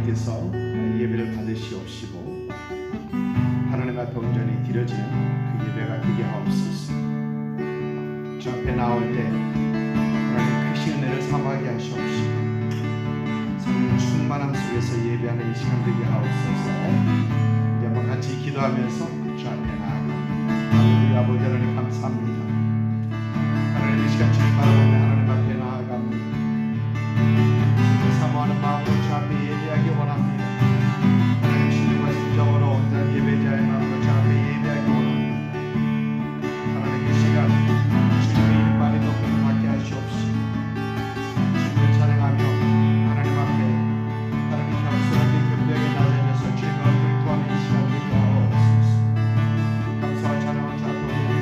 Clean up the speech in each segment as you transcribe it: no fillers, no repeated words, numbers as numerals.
하나님께서 예배를 받으시옵시고 하나님 앞에 온전히 드려지는 그 예배가 되게 하옵소서. 주 앞에 나올 때 하나님 크신 은혜를 사모하게 하시옵시고 성령 충만함 속에서 예배하는 이 시간 되게 하옵소서. 이제 한번 같이 기도하면서 주 앞에 나아가 할렐루야. 아버지 하나님 감사합니다. 하나님 이 시간 주님 바라보며 하나님 앞에 나아갑니다. 사모하는 마음으로 주 앞에 예배하기 원합니다. 하나님 신과 진정으로 온전한 예배자의 마음으로 주 앞에 예배하기 원합니다. 하나님 이 시간 주님의 이름만이 높임을 받게 하시옵시고 주님을 찬양하며 하나님 앞에 하나님 겸손하게 겸비하게 낮아져서 주님의 얼굴을 구하는 이 시간 되게 하옵소서. 감사와 찬양을 자 돌리며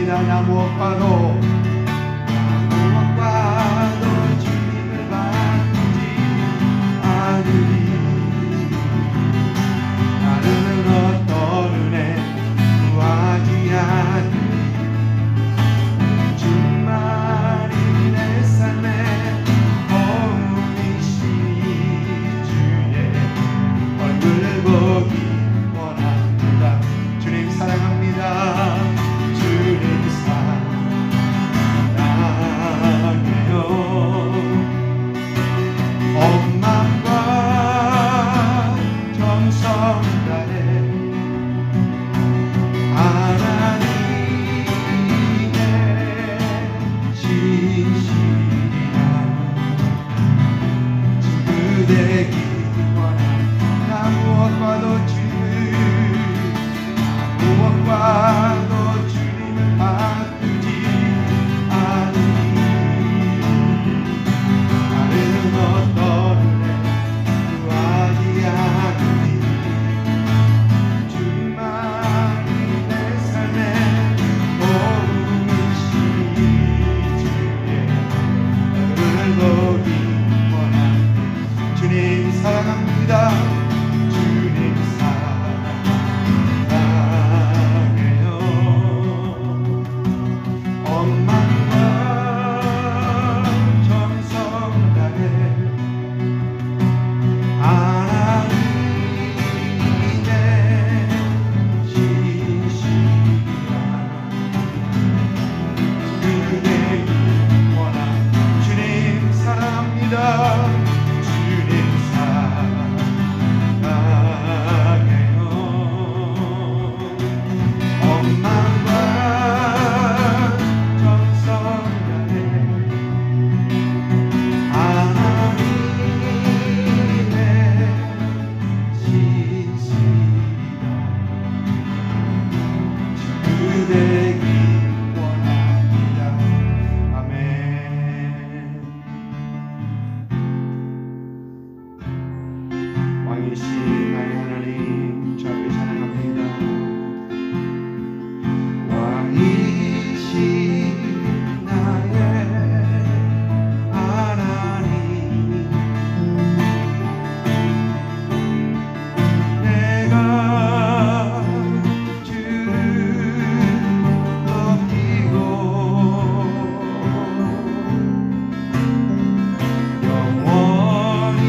찬양합니다. 나 무엇과도 주님을 바꾸지 않으리. 나는 어떤 은혜 구하지 않으리. 주만이 내 삶의 도움이시니 주의 얼굴 보기 원합니다. 주님 사랑합니다. 주님 사랑해요. 엄마과 정성 다해 하나님의 신실한 친구 되기 원합니다. 무엇과도 주님을 바꾸지 않으리. 나는 어떤 은혜 구하지 않으리. 주님만이 내 삶의 도움이시니 주의 얼굴을 보기 원합니다. 주님 사랑합니다. 주님 사랑해요. 엄마와 정성 다해 하나님의 신실한 그대기 원합니다. 주님 사랑합니다. 주님 사랑해요. 엄마와 정성 다해 하나님의 신실한 친구 되기 원합니다. 아멘. 왕이신 나의 하나님 주 앞에 찬양합니다. 왕이신 나의 하나님 내가 주를 높이고 영원히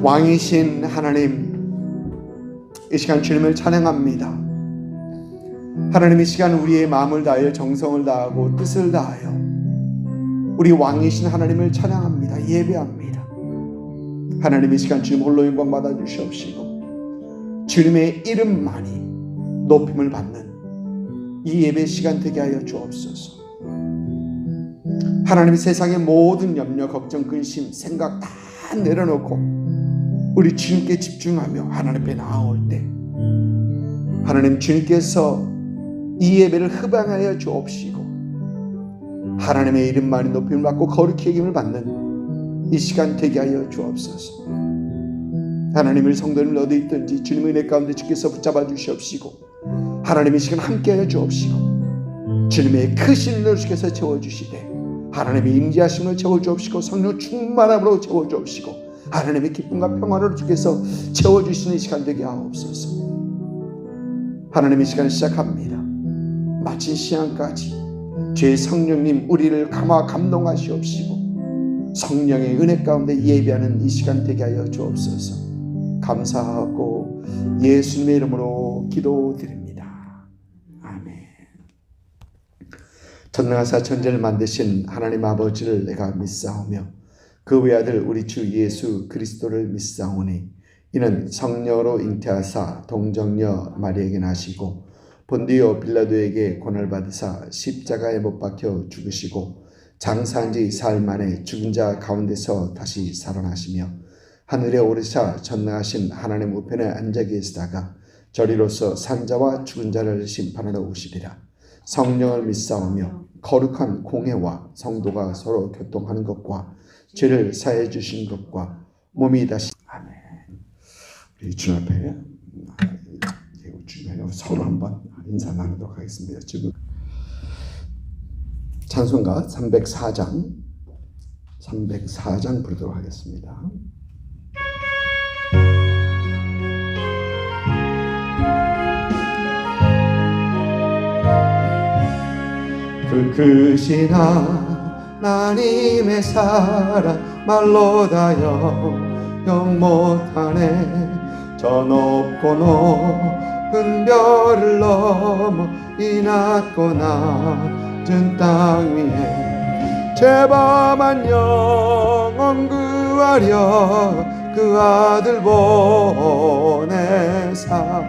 왕이신 하나님, 이 시간 주님을 찬양합니다. 하나님, 이 시간 우리의 마음을 다하여 정성을 다하고 뜻을 다하여 우리 왕이신 하나님을 찬양합니다. 예배합니다. 하나님, 이 시간 주님 홀로 영광 받아 주시옵시고 주님의 이름만이 높임을 받는 이 예배 시간 되게 하여 주옵소서. 하나님 세상의 모든 염려, 걱정, 근심, 생각 다 내려놓고 우리 주님께 집중하며 하나님 앞에 나올 때 하나님 주님께서 이 예배를 흡양하여 주옵시고 하나님의 이름만이 높임을 받고 거룩히 여김을 받는 이 시간 되게 하여 주옵소서. 하나님의 성도님 어디 있든지 주님의 은혜 가운데 주께서 붙잡아 주시옵시고 하나님의 시간 함께하여 주옵시고 주님의 크신 은혜로 주께서 채워주시되 하나님의 임재하심을 채워주옵시고 성령 충만함으로 채워주옵시고 하나님의 기쁨과 평화를 주께서 채워주시는 이 시간 되게 하옵소서. 하나님의 시간을 시작합니다. 마친 시간까지 주의 성령님 우리를 감동하시옵시고 성령의 은혜 가운데 예배하는 이 시간 되게 하여 주옵소서. 감사하고 예수님의 이름으로 기도드립니다. 아멘. 전능하사 천지를 만드신 하나님 아버지를 내가 믿사오며 그 외아들 우리 주 예수 그리스도를 믿사오니 이는 성령으로 잉태하사 동정녀 마리아에게 나시고 본디오 빌라도에게 고난을 받으사 십자가에 못 박혀 죽으시고 장사한 지 사흘 만에 죽은 자 가운데서 다시 살아나시며 하늘에 오르사 전능하신 하나님 우편에 앉아 계시다가 저리로서 산자와 죽은 자를 심판하러 오시리라. 성령을 믿사오며 거룩한 공회와 성도가 서로 교통하는 것과 죄를 사해 주신 것과 몸이 다시 아멘. 우리 주님 앞에 서로 한번 인사 나누도록 하겠습니다. 지금 찬송가 304장 부르도록 하겠습니다. 그 크신 하나님의 사랑 말로 다영 못하네. 저 높고 높은 별을 넘어 이 낮고 낮은 땅 위에 죄범한 영혼 구하려 그 아들 보내사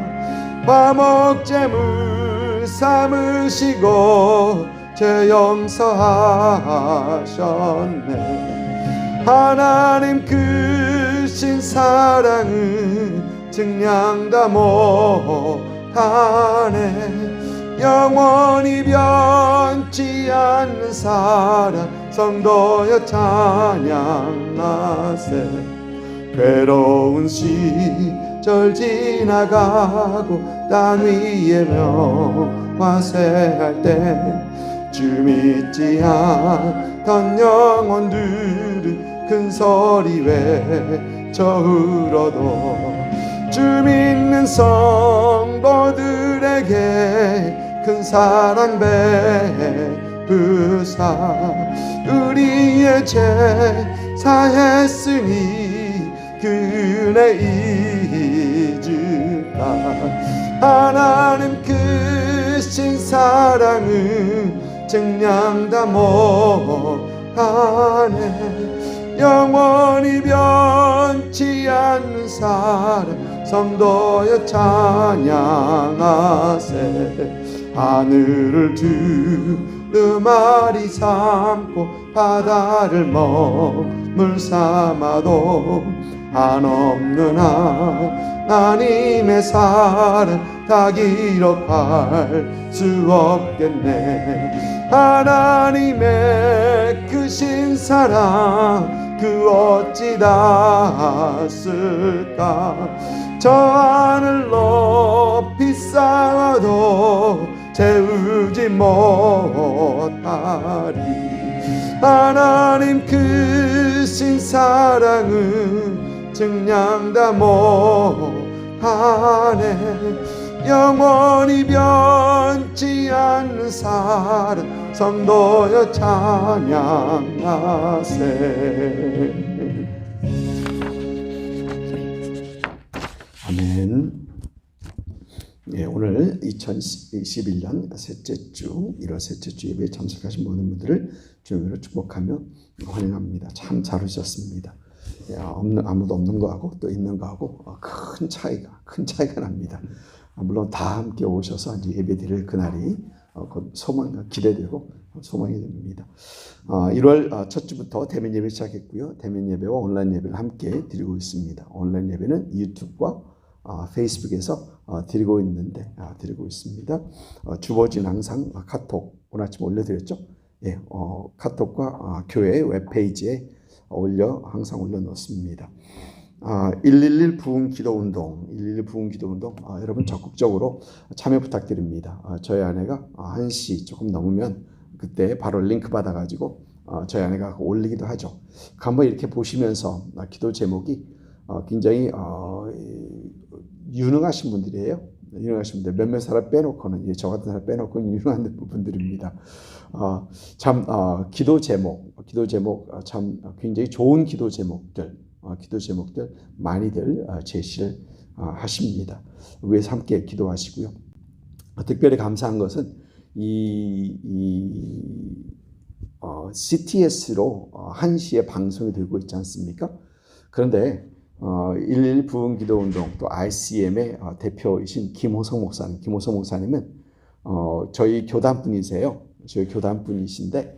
화목제물 삼으시고 죄 용서하셨네. 하나님 크신 사랑은 증량다 못하네. 영원히 변치 않는 사랑 성도여 찬양하세. 괴로운 시절 지나가고 땅 위에 명화세할 때 주 믿지 않던 영혼들은 큰 소리 외쳐 울어도 주 믿는 성도들에게 큰 사랑 베푸사 우리의 죄 사했으니 그 은혜 잊을까. 하나님 크신 사랑은 증량다 못하네. 영원히 변치 않는 사랑 성도여 찬양하세. 하늘을 두루마리 삼고 바다를 먹물 삼아도 한없는 하나님의 사랑 다 기록할 수 없겠네. 하나님의 크신 사랑 그 어찌 닿았을까. 저 하늘 높이 쌓아도 채우지 못하리. 하나님 크신 사랑은 증량다 못하네. 영원히 변치 않는 사랑 성도여 찬양하세. 아멘. 예, 오늘 2021년 셋째 주 1월 셋째 주 예배에 참석하신 모든 분들을 주님으로 축복하며 환영합니다. 참 잘 오셨습니다. 예, 아무도 없는 거하고 또 있는 거하고 큰 차이가 납니다. 물론 다 함께 오셔서 이제 예배 드릴 그날이 소망과 기대되고 소망이 됩니다. 1월 첫 주부터 대면 예배 시작했고요. 대면 예배와 온라인 예배를 함께 드리고 있습니다. 온라인 예배는 유튜브와 페이스북에서 드리고 있습니다. 주보진 항상 카톡 오늘 아침 올려드렸죠. 예, 카톡과 교회 웹페이지에 항상 올려놓습니다. 111 부흥 기도 운동, 여러분 적극적으로 참여 부탁드립니다. 저희 아내가 1시 조금 넘으면 그때 바로 링크 받아가지고 저희 아내가 올리기도 하죠. 한번 이렇게 보시면서 기도 제목이 굉장히 유능하신 분들이에요. 유능하신 분들 몇몇 사람 빼놓고는 저 같은 사람 빼놓고는 유능한 분들입니다. 기도 제목 참 굉장히 좋은 기도 제목들 많이들 제시를 하십니다. 위에서 함께 기도하시고요. 특별히 감사한 것은 CTS로 1시에 방송이 되고 있지 않습니까? 그런데 111 부흥 기도 운동 또 RCM의 대표이신 김호성 목사님은 저희 교단 분이신데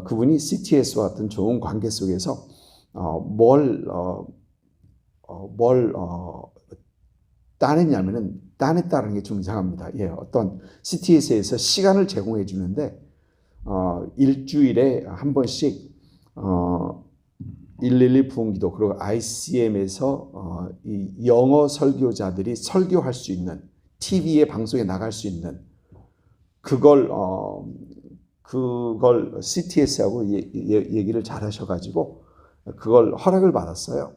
그분이 CTS와 같은 좋은 관계 속에서 따느냐면은 따냈다는 게 좀 이상합니다. 예, 어떤 CTS에서 시간을 제공해 주는데 일주일에 한 번씩 112 부흥기도 그리고 ICM에서 이 영어 설교자들이 설교할 수 있는 TV에 방송에 나갈 수 있는 그걸 CTS하고 얘기를 잘 하셔가지고 그걸 허락을 받았어요.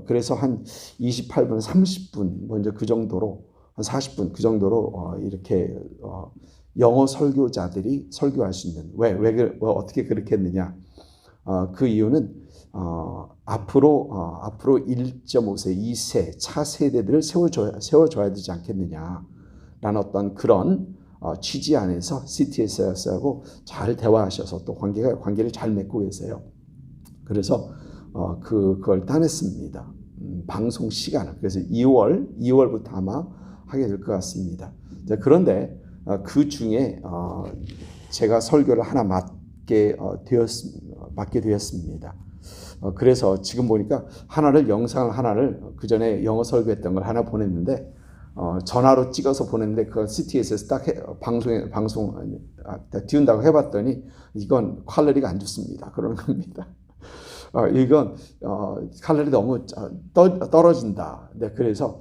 그래서 한 28분, 30분 먼저 그 정도로 한 40분 그 정도로 이렇게 영어 설교자들이 설교할 수 있는 왜 어떻게 그렇게 했느냐? 그 이유는 앞으로 1.5세, 2세 차세대들을 세워줘야 되지 않겠느냐라는 어떤 그런 취지 안에서 CTS하고 잘 대화하셔서 또 관계를 잘 맺고 계세요. 그래서 그걸 따냈습니다. 방송 시간을. 그래서 2월부터 아마 하게 될 것 같습니다. 그런데 그 중에 제가 설교를 하나 맡게 되었습니다. 그래서 지금 보니까 영상을 하나를 그 전에 영어 설교했던 걸 하나 보냈는데 전화로 찍어서 보냈는데 그걸 CTS에서 딱 방송 띄운다고 해봤더니 이건 퀄리티가 안 좋습니다. 그러는 겁니다. 이건 칼로리 너무 떨어진다. 네, 그래서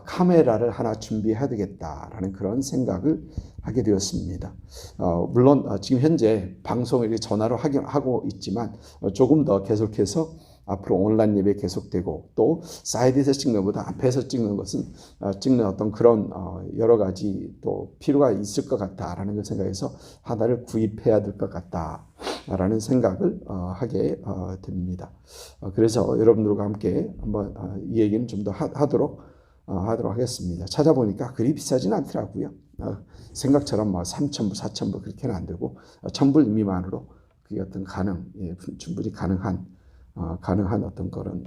카메라를 하나 준비해야 되겠다라는 그런 생각을 하게 되었습니다. 물론 지금 현재 방송을 전화로 하고 있지만 조금 더 계속해서 앞으로 온라인 예배 계속되고 또 사이드에서 찍는 것보다 앞에서 찍는 것은 찍는 어떤 그런 여러 가지 또 필요가 있을 것 같다라는 걸 생각해서 하나를 구입해야 될 것 같다라는 생각을 하게 됩니다. 그래서 여러분들과 함께 한번 이 얘기는 좀 더 하도록 하겠습니다. 찾아보니까 그리 비싸지는 않더라고요. 생각처럼 3,000불, 4,000불 그렇게는 안 되고 1,000불 미만으로 그게 어떤 충분히 가능한 어떤 그런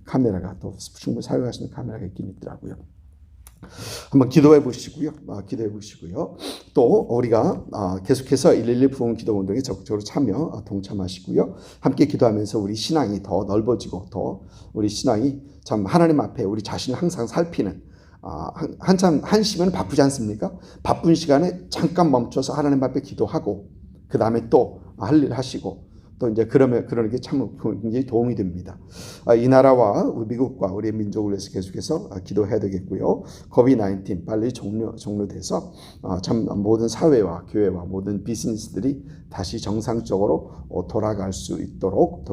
카메라가 또 충분히 사용할 수 있는 카메라가 있긴 있더라고요. 한번 기도해 보시고요. 또 우리가 계속해서 112 부흥 기도 운동에 적극적으로 동참하시고요. 함께 기도하면서 우리 신앙이 더 넓어지고 더 우리 신앙이 참 하나님 앞에 우리 자신을 항상 살피는 한시면 바쁘지 않습니까? 바쁜 시간에 잠깐 멈춰서 하나님 앞에 기도하고 그 다음에 또 할 일 하시고 또 이제 그러는 게 참 굉장히 도움이 됩니다. 이 나라와 미국과 우리의 민족을 위해서 계속해서 기도해야 되겠고요. COVID-19 빨리 종료돼서 참 모든 사회와 교회와 모든 비즈니스들이 다시 정상적으로 돌아갈 수 있도록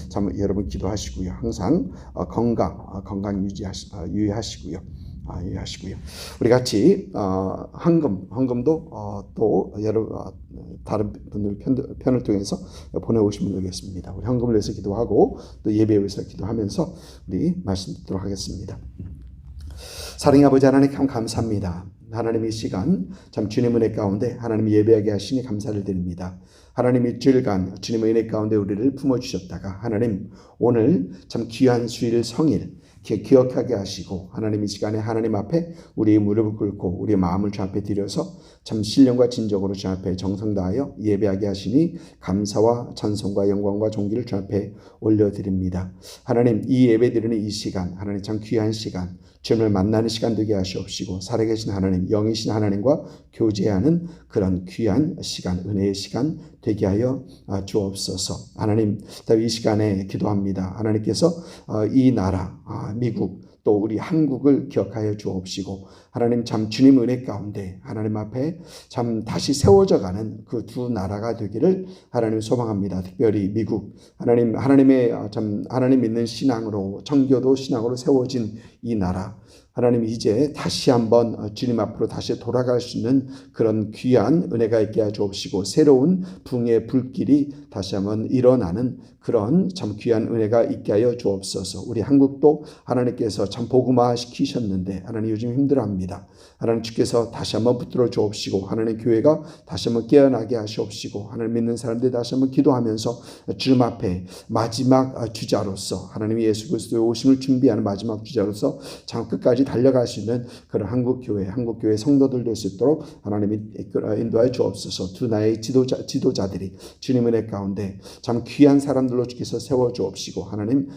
참 여러분 기도하시고요. 항상 건강 유의하시고요. 우리 같이 헌금도 또 다른 분들 편을 통해서 보내오시면 되겠습니다. 우리 헌금을 위해서 기도하고 또 예배에 위해서 기도하면서 우리 말씀 듣도록 하겠습니다. 사랑의 아버지 하나님 참 감사합니다. 하나님 이 시간 참 주님 은혜 가운데 하나님 예배하게 하시니 감사를 드립니다. 하나님 일주일간 주님의 은혜 가운데 우리를 품어주셨다가 하나님 오늘 참 귀한 수일 성일 기억하게 하시고 하나님 이 시간에 하나님 앞에 우리의 무릎을 꿇고 우리의 마음을 주 앞에 드려서 참 신령과 진정으로 주 앞에 정성 다하여 예배하게 하시니 감사와 찬송과 영광과 존귀를 주 앞에 올려드립니다. 하나님 이 예배 드리는 이 시간 하나님 참 귀한 시간 주님을 만나는 시간 되게 하시옵시고 살아계신 하나님 영이신 하나님과 교제하는 그런 귀한 시간 은혜의 시간 되게 하여 주옵소서. 하나님 이 시간에 기도합니다. 하나님께서 이 나라 미국 또 우리 한국을 기억하여 주옵시고 하나님 참 주님 은혜 가운데 하나님 앞에 참 다시 세워져 가는 그 두 나라가 되기를 하나님 소망합니다. 특별히 미국 하나님의 참 하나님 믿는 신앙으로 청교도 신앙으로 세워진 이 나라 하나님 이제 다시 한번 주님 앞으로 다시 돌아갈 수 있는 그런 귀한 은혜가 있게 하여 주옵시고 새로운 붕의 불길이 다시 한번 일어나는 그런 참 귀한 은혜가 있게 하여 주옵소서. 우리 한국도 하나님께서 참 복음화 시키셨는데 하나님 요즘 힘들어합니다. 하나님 주께서 다시 한번 붙들어 주옵시고 하나님 교회가 다시 한번 깨어나게 하시옵시고 하나님 믿는 사람들이 다시 한번 기도하면서 주님 앞에 마지막 주자로서 하나님 예수 그리스도의 오심을 준비하는 마지막 주자로서 참 끝까지 달려갈 수 있는 그런 한국교회 성도들 될 수 있도록 하나님이 인도하여 주옵소서. 두 나라의 지도자들이 주님 은혜 가운데 참 귀한 사람들로 주께서 세워 주옵시고 하나님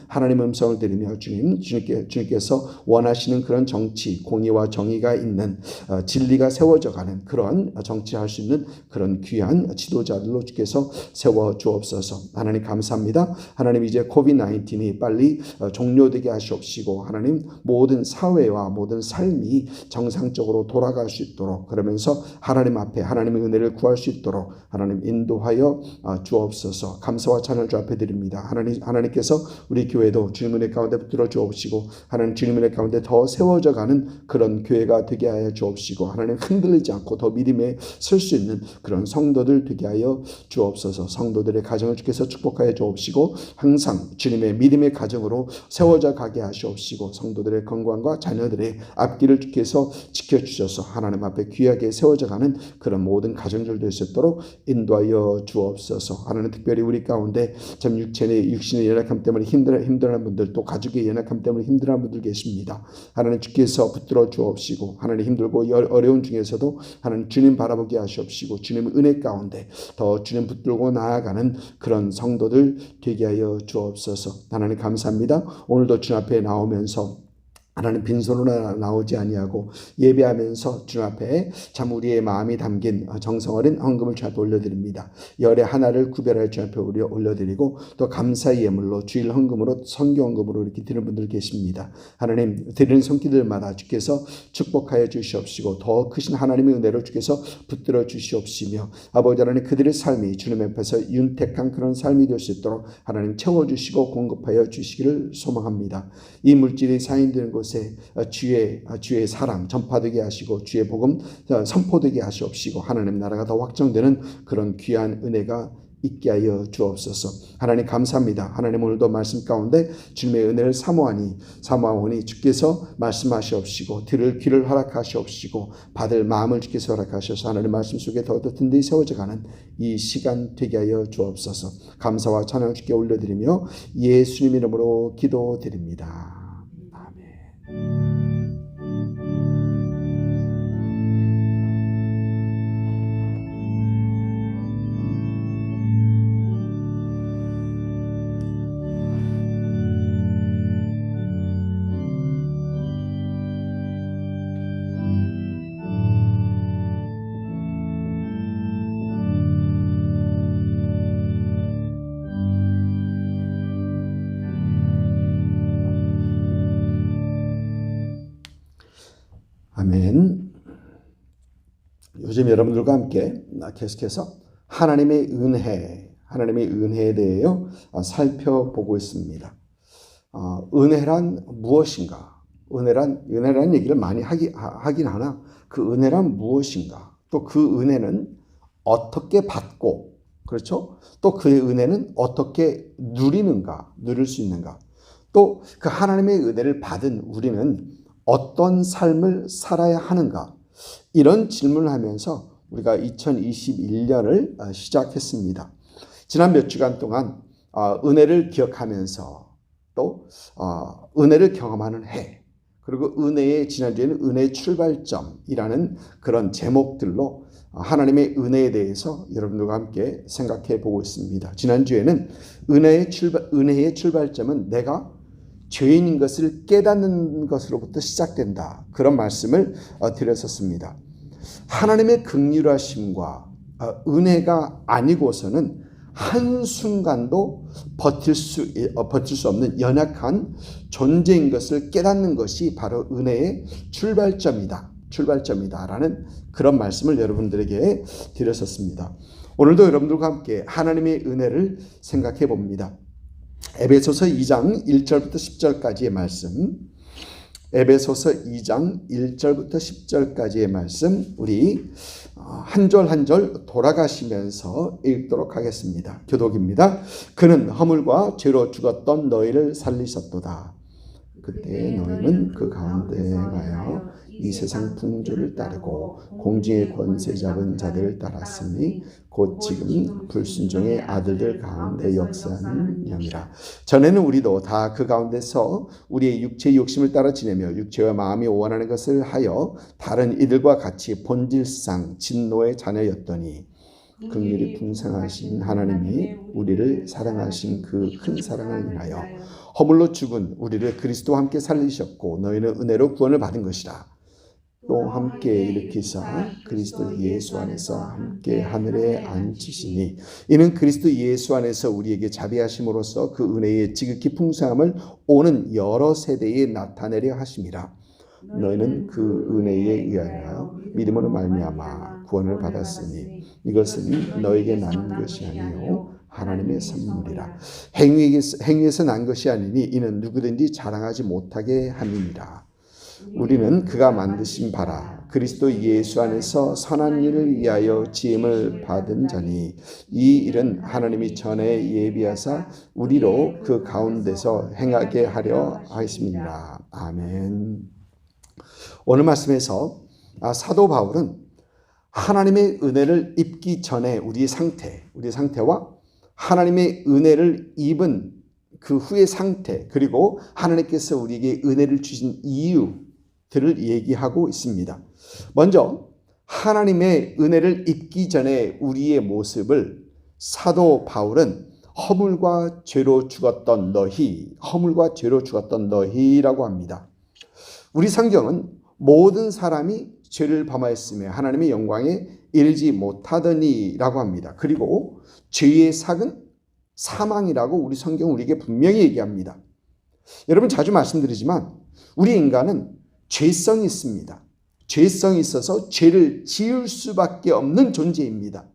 음성을 들으며 주님께서 원하시는 그런 정치 공의와 정의가 있는 진리가 세워져 가는 그런 정치할 수 있는 그런 귀한 지도자들로 주께서 세워 주옵소서. 하나님 감사합니다. 하나님 이제 코비드-19이 빨리 종료되게 하시옵시고 하나님 모든 사회와 모든 삶이 정상적으로 돌아갈 수 있도록 그러면서 하나님 앞에 하나님의 은혜를 구할 수 있도록 하나님 인도하여 주옵소서. 감사와 찬양을 주 앞에 드립니다. 하나님께서 우리 교회도 주님 은혜 가운데 붙들어 주옵시고 하나님 주님 은혜 가운데 더 세워져 가는 그런 교회가 되게 하여 주옵시고 하나님 흔들리지 않고 더 믿음에 설 수 있는 그런 성도들 되게 하여 주옵소서. 성도들의 가정을 주께서 축복하여 주옵시고 항상 주님의 믿음의 가정으로 세워져 가게 하시옵시고 성도들의 건강과 자녀들의 앞길을 주께서 지켜주셔서 하나님 앞에 귀하게 세워져 가는 그런 모든 가정들 될 수 있도록 인도하여 주옵소서. 하나님 특별히 우리 가운데 참 육신의 연약함 때문에 힘들어하는 분들 또 가족의 연약함 때문에 힘들어하는 분들 계십니다. 하나님 주께서 붙들어 주옵시고 하나님 힘들고 어려운 중에서도 하나님 주님 바라보게 하시옵시고 주님 은혜 가운데 더 주님 붙들고 나아가는 그런 성도들 되게 하여 주옵소서. 하나님 감사합니다. 오늘도 주님 앞에 나오면서 하나님 빈손으로 나오지 아니하고 예배하면서 주님 앞에 참 우리의 마음이 담긴 정성 어린 헌금을 주 앞에 올려드립니다. 열의 하나를 구별하여 주 앞에 올려드리고 또 감사의 예물로 주일 헌금으로 선교 헌금으로 이렇게 드리는 분들 계십니다. 하나님 드리는 손길들마다 주께서 축복하여 주시옵시고 더 크신 하나님의 은혜로 주께서 붙들어 주시옵시며 아버지 하나님 그들의 삶이 주님 앞에서 윤택한 그런 삶이 될 수 있도록 하나님 채워주시고 공급하여 주시기를 소망합니다. 이 물질이 사인되는 곳 주의 사랑 전파되게 하시고 주의 복음 선포되게 하시옵시고 하나님 나라가 더 확정되는 그런 귀한 은혜가 있게 하여 주옵소서. 하나님 감사합니다. 하나님 오늘도 말씀 가운데 주님의 은혜를 사모하오니 주께서 말씀하시옵시고 들을 귀를 허락하시옵시고 받을 마음을 주께서 허락하셔서 하나님 말씀 속에 더더 든든히 세워져가는 이 시간 되게 하여 주옵소서. 감사와 찬양을 주께 올려드리며 예수님 이름으로 기도드립니다. 아멘. 요즘 여러분들과 함께 계속해서 하나님의 은혜에 대해 살펴보고 있습니다. 은혜란 무엇인가? 은혜란 얘기를 많이 하긴 하나 그 은혜란 무엇인가? 또 그 은혜는 어떻게 받고 그렇죠? 또 그 은혜는 어떻게 누릴 수 있는가? 또 그 하나님의 은혜를 받은 우리는 어떤 삶을 살아야 하는가? 이런 질문을 하면서 우리가 2021년을 시작했습니다. 지난 몇 주간 동안 은혜를 기억하면서 또 은혜를 경험하는 해, 그리고 은혜의 지난주에는 은혜의 출발점이라는 그런 제목들로 하나님의 은혜에 대해서 여러분들과 함께 생각해 보고 있습니다. 지난주에는 은혜의 출발점은 내가 죄인인 것을 깨닫는 것으로부터 시작된다, 그런 말씀을 드렸었습니다. 하나님의 긍휼하심과 은혜가 아니고서는 한순간도 버틸 수 없는 연약한 존재인 것을 깨닫는 것이 바로 은혜의 출발점이다라는 그런 말씀을 여러분들에게 드렸었습니다. 오늘도 여러분들과 함께 하나님의 은혜를 생각해 봅니다. 에베소서 2장 1절부터 10절까지의 말씀, 에베소서 2장 1절부터 10절까지의 말씀, 우리 한 절 한 절 돌아가시면서 읽도록 하겠습니다. 교독입니다. 그는 허물과 죄로 죽었던 너희를 살리셨도다. 그때 너희는 그 가운데 가여 이 세상 풍조를 따르고 공중의 권세 잡은 자들을 따랐으니 곧 지금 불순종의 아들들 가운데 역사하는 영이라. 전에는 우리도 다 그 가운데서 우리의 육체의 욕심을 따라 지내며 육체와 마음이 원하는 것을 하여 다른 이들과 같이 본질상 진노의 자녀였더니 긍휼이 풍성하신 하나님이 우리를 사랑하신 그 큰 사랑을 인하여 허물로 죽은 우리를 그리스도와 함께 살리셨고 너희는 은혜로 구원을 받은 것이라. 또 함께 일으키사 그리스도 예수 안에서 함께 하늘에 앉히시니 이는 그리스도 예수 안에서 우리에게 자비하심으로써 그 은혜의 지극히 풍성함을 오는 여러 세대에 나타내려 하심이라. 너희는 그 은혜에 의하여 믿음으로 말미암아 구원을 받았으니 이것은 너에게 난 것이 아니요 하나님의 선물이라. 행위에서 난 것이 아니니 이는 누구든지 자랑하지 못하게 함이니라. 우리는 그가 만드신 바라 그리스도 예수 안에서 선한 일을 위하여 지음을 받은 자니 이 일은 하나님이 전에 예비하사 우리로 그 가운데서 행하게 하려 하심이니라. 아멘. 오늘 말씀에서 사도 바울은 하나님의 은혜를 입기 전에 우리의 상태와 하나님의 은혜를 입은 그 후의 상태, 그리고 하나님께서 우리에게 은혜를 주신 이유들을 얘기하고 있습니다. 먼저 하나님의 은혜를 입기 전에 우리의 모습을 사도 바울은 허물과 죄로 죽었던 너희라고 합니다. 우리 성경은 모든 사람이 죄를 범하였으며 하나님의 영광에 이르지 못하더니라고 합니다. 그리고 죄의 삭은 사망이라고 우리 성경은 우리에게 분명히 얘기합니다. 여러분, 자주 말씀드리지만 우리 인간은 죄성이 있습니다. 죄성이 있어서 죄를 지을 수밖에 없는 존재입니다.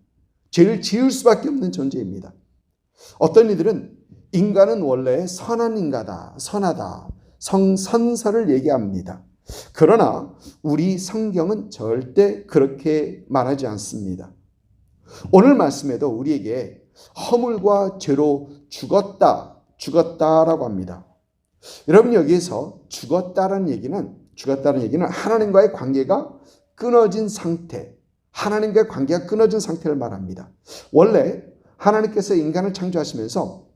어떤 이들은 인간은 원래 선하다, 선서를 얘기합니다. 그러나 우리 성경은 절대 그렇게 말하지 않습니다. 오늘 말씀에도 우리에게 허물과 죄로 죽었다라고 합니다. 여러분, 여기에서 죽었다라는 얘기는 하나님과의 관계가 끊어진 상태를 말합니다. 원래 하나님께서 인간을 창조하시면서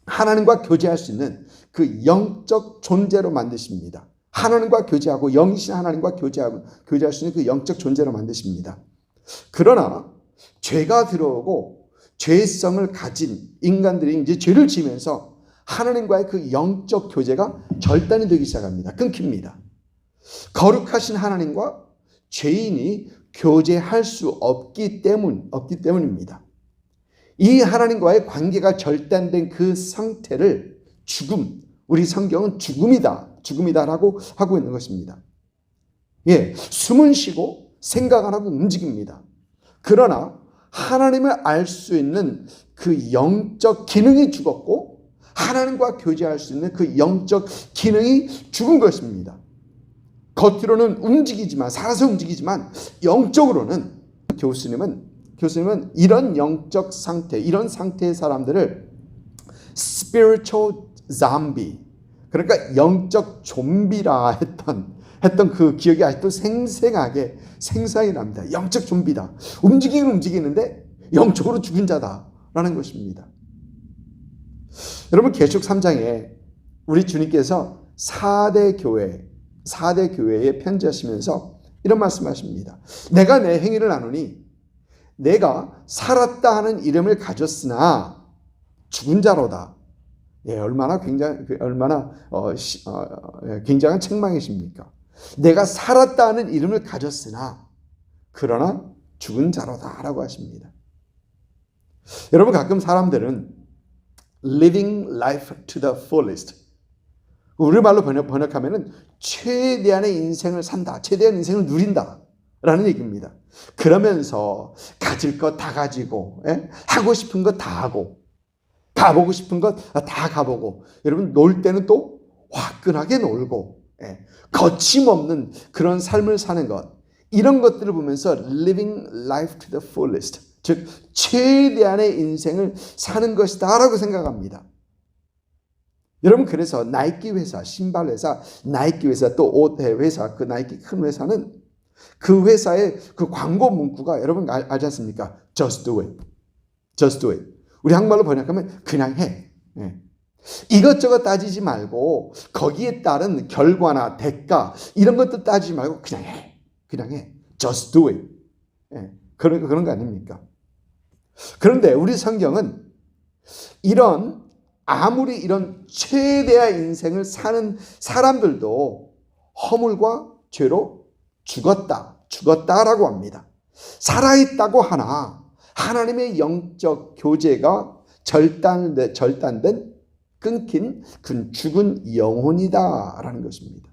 하나님과 교제할 수 있는 그 영적 존재로 만드십니다. 하나님과 교제하고 영이신 하나님과 교제할 수 있는 그 영적 존재로 만드십니다. 그러나 죄가 들어오고 죄성을 가진 인간들이 이제 죄를 지면서 하나님과의 그 영적 교제가 절단이 되기 시작합니다. 끊깁니다. 거룩하신 하나님과 죄인이 교제할 수 없기 때문입니다. 이 하나님과의 관계가 절단된 그 상태를 우리 성경은 죽음이다라고 하고 있는 것입니다. 숨은 쉬고 생각 안 하고 움직입니다. 그러나 하나님을 알 수 있는 그 영적 기능이 죽었고 하나님과 교제할 수 있는 그 영적 기능이 죽은 것입니다. 겉으로는 살아서 움직이지만 영적으로는 교수님은 이런 영적 상태, 이런 상태의 사람들을 spiritual zombie, 그러니까 영적 좀비라 했던 했던 그 기억이 아직도 생생하게 생생히 납니다. 영적 좀비다. 움직이긴 움직이는데 영적으로 죽은 자다라는 것입니다. 여러분, 계시록 3장에 우리 주님께서 4대 교회에 편지하시면서 이런 말씀하십니다. 내가 내 행위를 나누니 내가 살았다 하는 이름을 가졌으나 죽은 자로다. 예, 얼마나 굉장한 책망이십니까? 내가 살았다 하는 이름을 가졌으나 그러나 죽은 자로다라고 하십니다. 여러분, 가끔 사람들은 living life to the fullest, 우리말로 번역하면은 최대한의 인생을 산다, 최대한 인생을 누린다 라는 얘기입니다. 그러면서 가질 것 다 가지고, 하고 싶은 것 다 하고, 가보고 싶은 것 다 가보고, 여러분 놀 때는 또 화끈하게 놀고, 거침없는 그런 삶을 사는 것, 이런 것들을 보면서 living life to the fullest, 즉 최대한의 인생을 사는 것이다 라고 생각합니다. 여러분, 그래서 나이키 회사, 신발 회사, 나이키 회사, 또 옷 회사, 그 나이키 큰 회사는 그 회사의 그 광고 문구가 여러분 알지 않습니까? Just do it. Just do it. 우리 한국말로 번역하면 그냥 해. 이것저것 따지지 말고 거기에 따른 결과나 대가 이런 것도 따지지 말고 그냥 해. 그냥 해. Just do it. 그런 거 아닙니까? 그런데 우리 성경은 아무리 이런 최대의 인생을 사는 사람들도 허물과 죄로 죽었다라고 합니다. 살아있다고 하나 하나님의 영적 교제가 절단된 끊긴 그 죽은 영혼이다라는 것입니다.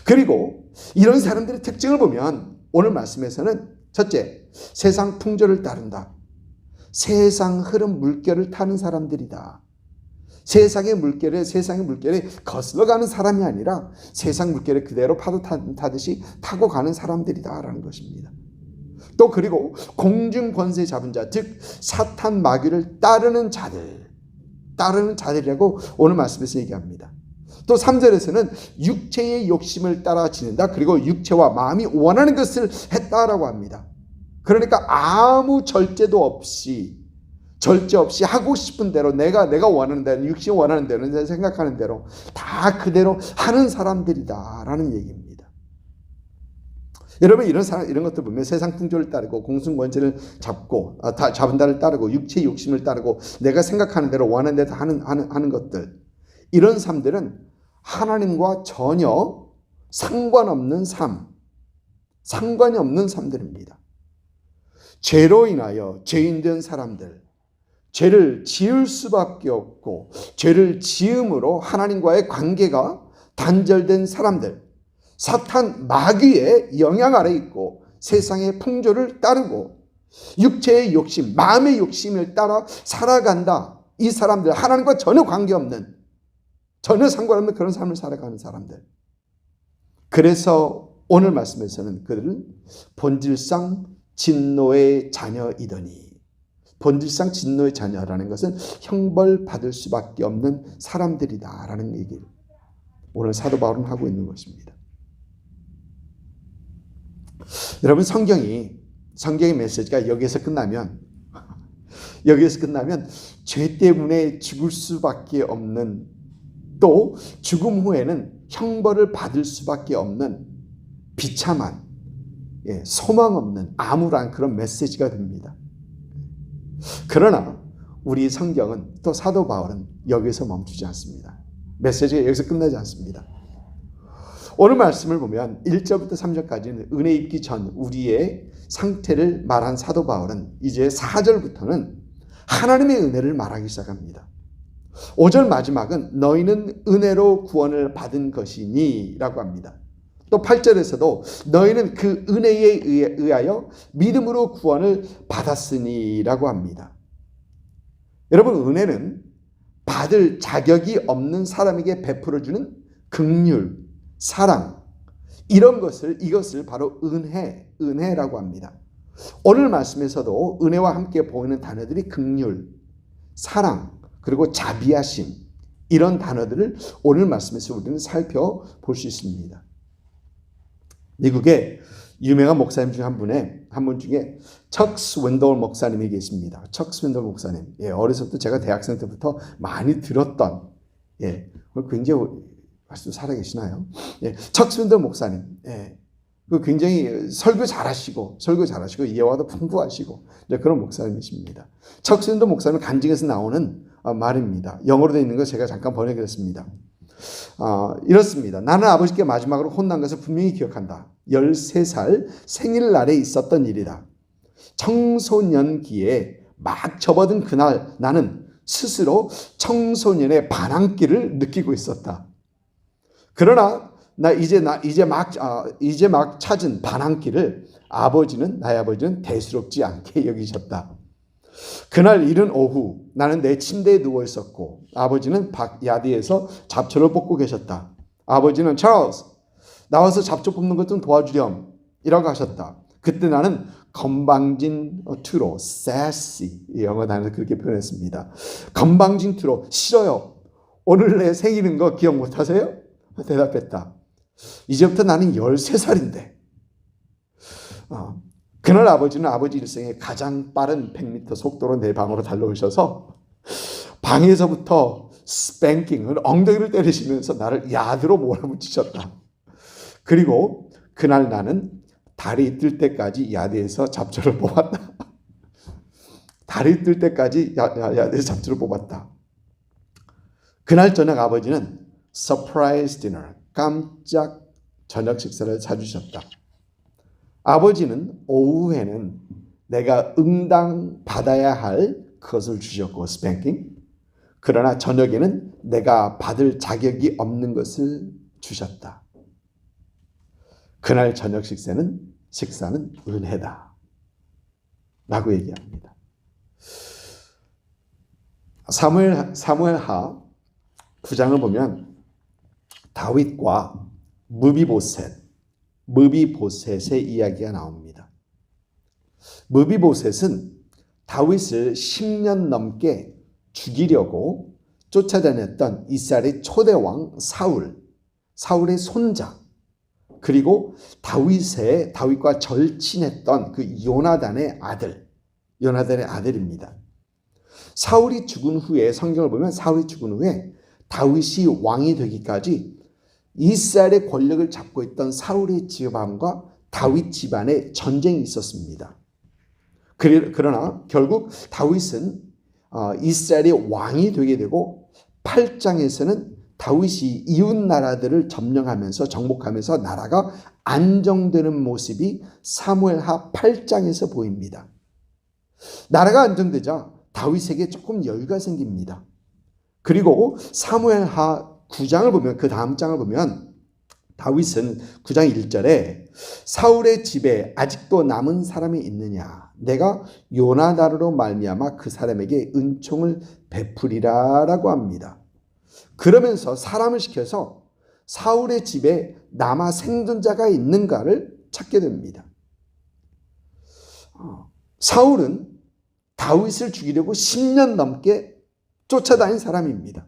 그리고 이런 사람들의 특징을 보면 오늘 말씀에서는 첫째, 세상 풍조를 따른다. 세상 흐름 물결을 타는 사람들이다. 세상의 물결에 거슬러 가는 사람이 아니라 세상 물결에 그대로 파도 타듯이 타고 가는 사람들이다라는 것입니다. 또 그리고 공중 권세 잡은 자, 즉 사탄 마귀를 따르는 자들이라고 오늘 말씀에서 얘기합니다. 또 3절에서는 육체의 욕심을 따라 지낸다. 그리고 육체와 마음이 원하는 것을 했다라고 합니다. 그러니까 아무 절제 없이 하고 싶은 대로 내가 원하는 대로, 육신이 원하는 대로, 내가 생각하는 대로 다 그대로 하는 사람들이다라는 얘기입니다. 여러분, 이런 것들 보면 세상 풍조를 따르고 공승권세를 잡은 자를 따르고 육체의 욕심을 따르고 내가 생각하는 대로 원하는 대로 하는 것들, 이런 삶들은 하나님과 전혀 상관이 없는 삶들입니다. 죄로 인하여 죄인된 사람들, 죄를 지을 수밖에 없고 죄를 지음으로 하나님과의 관계가 단절된 사람들, 사탄 마귀의 영향 아래 있고 세상의 풍조를 따르고 육체의 욕심, 마음의 욕심을 따라 살아간다. 이 사람들, 하나님과 전혀 관계없는, 전혀 상관없는 그런 삶을 살아가는 사람들. 그래서 오늘 말씀에서는 그들은 본질상 진노의 자녀이더니, 본질상 진노의 자녀라는 것은 형벌받을 수밖에 없는 사람들이다라는 얘기를 오늘 사도 바울은 하고 있는 것입니다. 여러분, 성경의 메시지가 여기에서 끝나면 죄 때문에 죽을 수밖에 없는, 또 죽음 후에는 형벌을 받을 수밖에 없는 비참한, 소망 없는 암울한 그런 메시지가 됩니다. 그러나 우리 성경은, 또 사도 바울은 여기서 멈추지 않습니다. 메시지가 여기서 끝나지 않습니다. 오늘 말씀을 보면 1절부터 3절까지는 은혜 입기 전 우리의 상태를 말한 사도 바울은 이제 4절부터는 하나님의 은혜를 말하기 시작합니다. 5절 마지막은 너희는 은혜로 구원을 받은 것이니 라고 합니다. 또 8절에서도 너희는 그 은혜에 의하여 믿음으로 구원을 받았으니 라고 합니다. 여러분, 은혜는 받을 자격이 없는 사람에게 베풀어주는 긍휼, 사랑, 이것을 바로 은혜라고 합니다. 오늘 말씀에서도 은혜와 함께 보이는 단어들이 긍휼, 사랑, 그리고 자비하심, 이런 단어들을 오늘 말씀에서 우리는 살펴볼 수 있습니다. 미국의 유명한 목사님 중 한 분 중에 척 스윈돌 목사님이 계십니다. 척 스윈돌 목사님. 어려서부터 제가 대학생 때부터 많이 들었던, 굉장히 아직도 살아계시나요? 척 스윈돌 목사님. 굉장히 설교 잘하시고 이해와도 풍부하시고 그런 목사님이십니다. 척 스윈돌 목사님 간증에서 나오는 말입니다. 영어로 되어 있는 거 제가 잠깐 번역했습니다. 이렇습니다. 나는 아버지께 마지막으로 혼난 것을 분명히 기억한다. 13살 생일날에 있었던 일이다. 청소년기에 막 접어든 그날 나는 스스로 청소년의 반항기를 느끼고 있었다. 그러나 이제 막 찾은 반항기를 나의 아버지는 대수롭지 않게 여기셨다. 그날 이른 오후 나는 내 침대에 누워 있었고 아버지는 밖 야디에서 잡초를 뽑고 계셨다. 아버지는 찰스 나와서 잡초 뽑는 것 좀 도와주렴 이라고 하셨다. 그때 나는 건방진 투로 sassy 영어 단어로 그렇게 표현했습니다. 건방진 투로 싫어요. 오늘 내 생일인 거 기억 못하세요? 대답했다. 이제부터 나는 13살인데 그날 아버지는 아버지 일생의 가장 빠른 100m 속도로 내 방으로 달려오셔서 방에서부터 스팽킹을 엉덩이를 때리시면서 나를 야드로 몰아붙이셨다. 그리고 그날 나는 달이 뜰 때까지 야드에서 잡초를 뽑았다. 달이 뜰 때까지 야드에서 잡초를 뽑았다. 그날 저녁 아버지는 서프라이즈 디너, 깜짝 저녁 식사를 사주셨다. 아버지는 오후에는 내가 응당 받아야 할 것을 주셨고 스팽킹. 그러나 저녁에는 내가 받을 자격이 없는 것을 주셨다. 그날 저녁 식사는 은혜다 라고 얘기합니다. 사무엘하 9장을 보면 다윗과 무비보셋의 이야기가 나옵니다. 무비보셋은 다윗을 10년 넘게 죽이려고 쫓아다녔던 이스라엘의 초대왕 사울의 손자, 그리고 다윗과 절친했던 그 요나단의 아들입니다. 사울이 죽은 후에 성경을 보면 사울이 죽은 후에 다윗이 왕이 되기까지 이스라엘의 권력을 잡고 있던 사울의 집안과 다윗 집안의 전쟁이 있었습니다. 그러나 결국 다윗은 이스라엘의 왕이 되게 되고 8장에서는 다윗이 이웃 나라들을 점령하면서 정복하면서 나라가 안정되는 모습이 사무엘하 8장에서 보입니다. 나라가 안정되자 다윗에게 조금 여유가 생깁니다. 그리고 사무엘하 9장을 보면 그 다음 장을 보면 다윗은 9장 1절에 사울의 집에 아직도 남은 사람이 있느냐 내가 요나단으로 말미암아 그 사람에게 은총을 베풀이라라고 합니다. 그러면서 사람을 시켜서 사울의 집에 남아 생존자가 있는가를 찾게 됩니다. 사울은 다윗을 죽이려고 10년 넘게 쫓아다닌 사람입니다.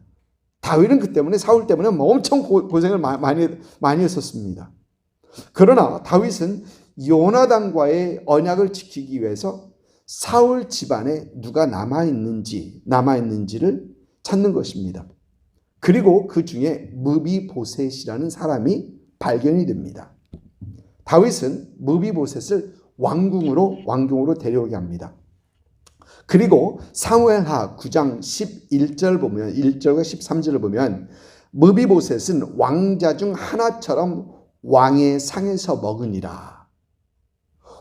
다윗은 그 때문에 사울 때문에 엄청 고생을 많이 했었습니다. 그러나 다윗은 요나단과의 언약을 지키기 위해서 사울 집안에 누가 남아있는지를 찾는 것입니다. 그리고 그 중에 무비보셋이라는 사람이 발견이 됩니다. 다윗은 무비보셋을 왕궁으로 데려오게 합니다. 그리고 사무엘하 9장 11절 보면 1절과 13절을 보면 무비보셋은 왕자 중 하나처럼 왕의 상에서 먹으니라.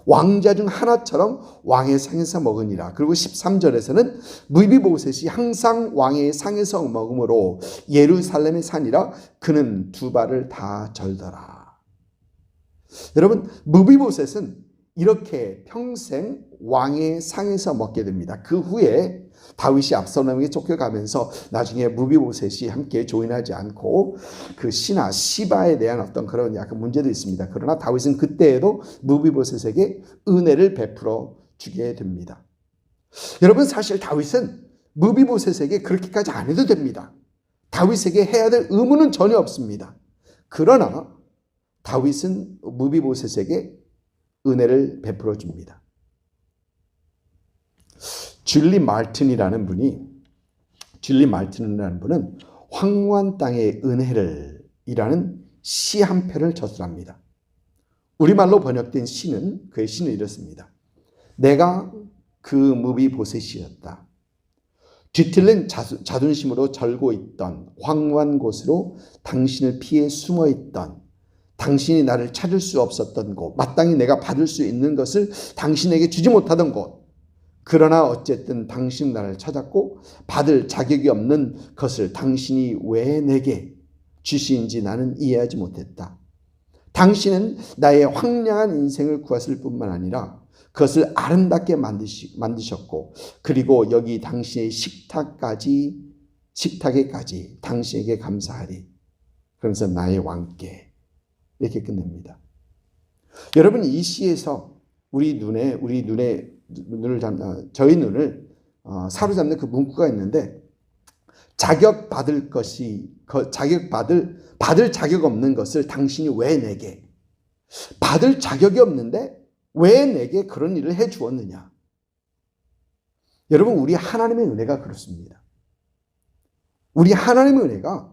왕자 중 하나처럼 왕의 상에서 먹으니라. 그리고 13절에서는 무비보셋이 항상 왕의 상에서 먹으므로 예루살렘의 산이라 그는 두 발을 다 절더라. 여러분, 무비보셋은 이렇게 평생 왕의 상에서 먹게 됩니다. 그 후에 다윗이 압살롬에게 쫓겨가면서 나중에 무비보셋이 함께 조인하지 않고 그 신하 시바에 대한 어떤 그런 약간 문제도 있습니다. 그러나 다윗은 그때에도 무비보셋에게 은혜를 베풀어 주게 됩니다. 여러분, 사실 다윗은 무비보셋에게 그렇게까지 안 해도 됩니다. 다윗에게 해야 될 의무는 전혀 없습니다. 그러나 다윗은 무비보셋에게 은혜를 베풀어 줍니다. 줄리 말튼이라는 분은 황무한 땅의 은혜를 이라는 시 한 편을 저술합니다. 우리말로 번역된 시는 그의 시는 이렇습니다. 내가 그 무비보셋이었다. 뒤틀린 자존심으로 절고 있던 황무한 곳으로 당신을 피해 숨어 있던, 당신이 나를 찾을 수 없었던 곳, 마땅히 내가 받을 수 있는 것을 당신에게 주지 못하던 곳, 그러나 어쨌든 당신은 나를 찾았고 받을 자격이 없는 것을 당신이 왜 내게 주시인지 나는 이해하지 못했다. 당신은 나의 황량한 인생을 구하실 뿐만 아니라 그것을 아름답게 만드셨고, 그리고 여기 당신의 식탁에까지 당신에게 감사하리. 그러면서 나의 왕께, 이렇게 끝냅니다. 여러분, 이 시에서 저희 눈을 사로잡는 그 문구가 있는데, 받을 자격 없는 것을 당신이 왜 내게, 받을 자격이 없는데 왜 내게 그런 일을 해 주었느냐. 여러분, 우리 하나님의 은혜가 그렇습니다. 우리 하나님의 은혜가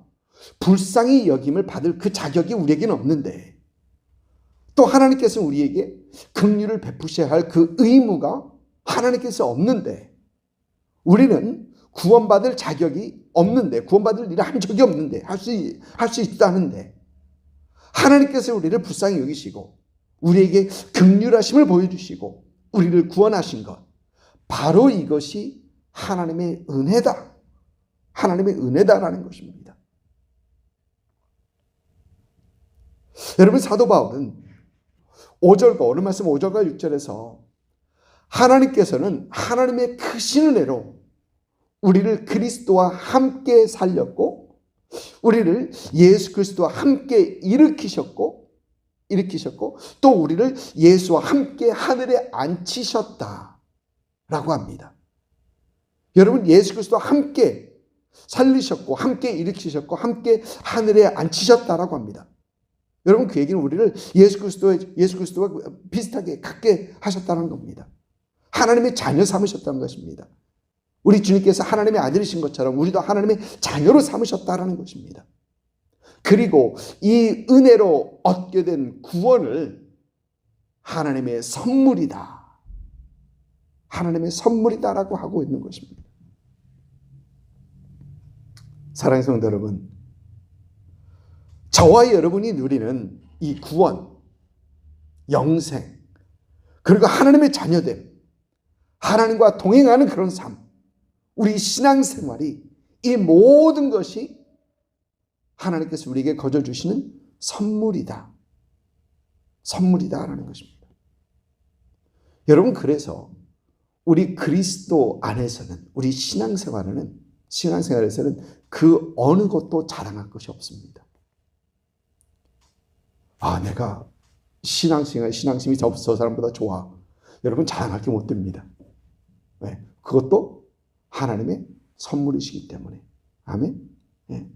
불쌍히 여김을 받을 그 자격이 우리에게는 없는데, 또 하나님께서는 우리에게 긍휼을 베푸셔야 할 그 의무가 하나님께서 없는데, 우리는 구원받을 자격이 없는데, 구원받을 일을 한 적이 없는데, 할 수 있다는데, 하나님께서 우리를 불쌍히 여기시고 우리에게 긍휼하심을 보여주시고 우리를 구원하신 것, 바로 이것이 하나님의 은혜다. 하나님의 은혜다라는 것입니다. 여러분, 사도 바울은 5절과 오늘 말씀 5절과 6절에서 하나님께서는 하나님의 크신 은혜로 우리를 그리스도와 함께 살렸고, 우리를 예수 그리스도와 함께 일으키셨고 또 우리를 예수와 함께 하늘에 앉히셨다라고 합니다. 여러분, 예수 그리스도와 함께 살리셨고 함께 일으키셨고 함께 하늘에 앉히셨다라고 합니다. 여러분, 그 얘기는 우리를 예수 그리스도와 비슷하게 갖게 하셨다는 겁니다. 하나님의 자녀 삼으셨다는 것입니다. 우리 주님께서 하나님의 아들이신 것처럼 우리도 하나님의 자녀로 삼으셨다는 것입니다. 그리고 이 은혜로 얻게 된 구원을 하나님의 선물이다. 하나님의 선물이다라고 하고 있는 것입니다. 사랑하는 성도 여러분, 저와 여러분이 누리는 이 구원, 영생, 그리고 하나님의 자녀됨, 하나님과 동행하는 그런 삶, 우리 신앙생활이, 이 모든 것이 하나님께서 우리에게 거저 주시는 선물이다. 선물이다라는 것입니다. 여러분, 그래서 우리 그리스도 안에서는, 우리 신앙생활에서는 그 어느 것도 자랑할 것이 없습니다. 내가 신앙심이 저 사람보다 좋아. 여러분, 자랑할 게 못 됩니다. 왜? 그것도 하나님의 선물이시기 때문에. 아멘. 예.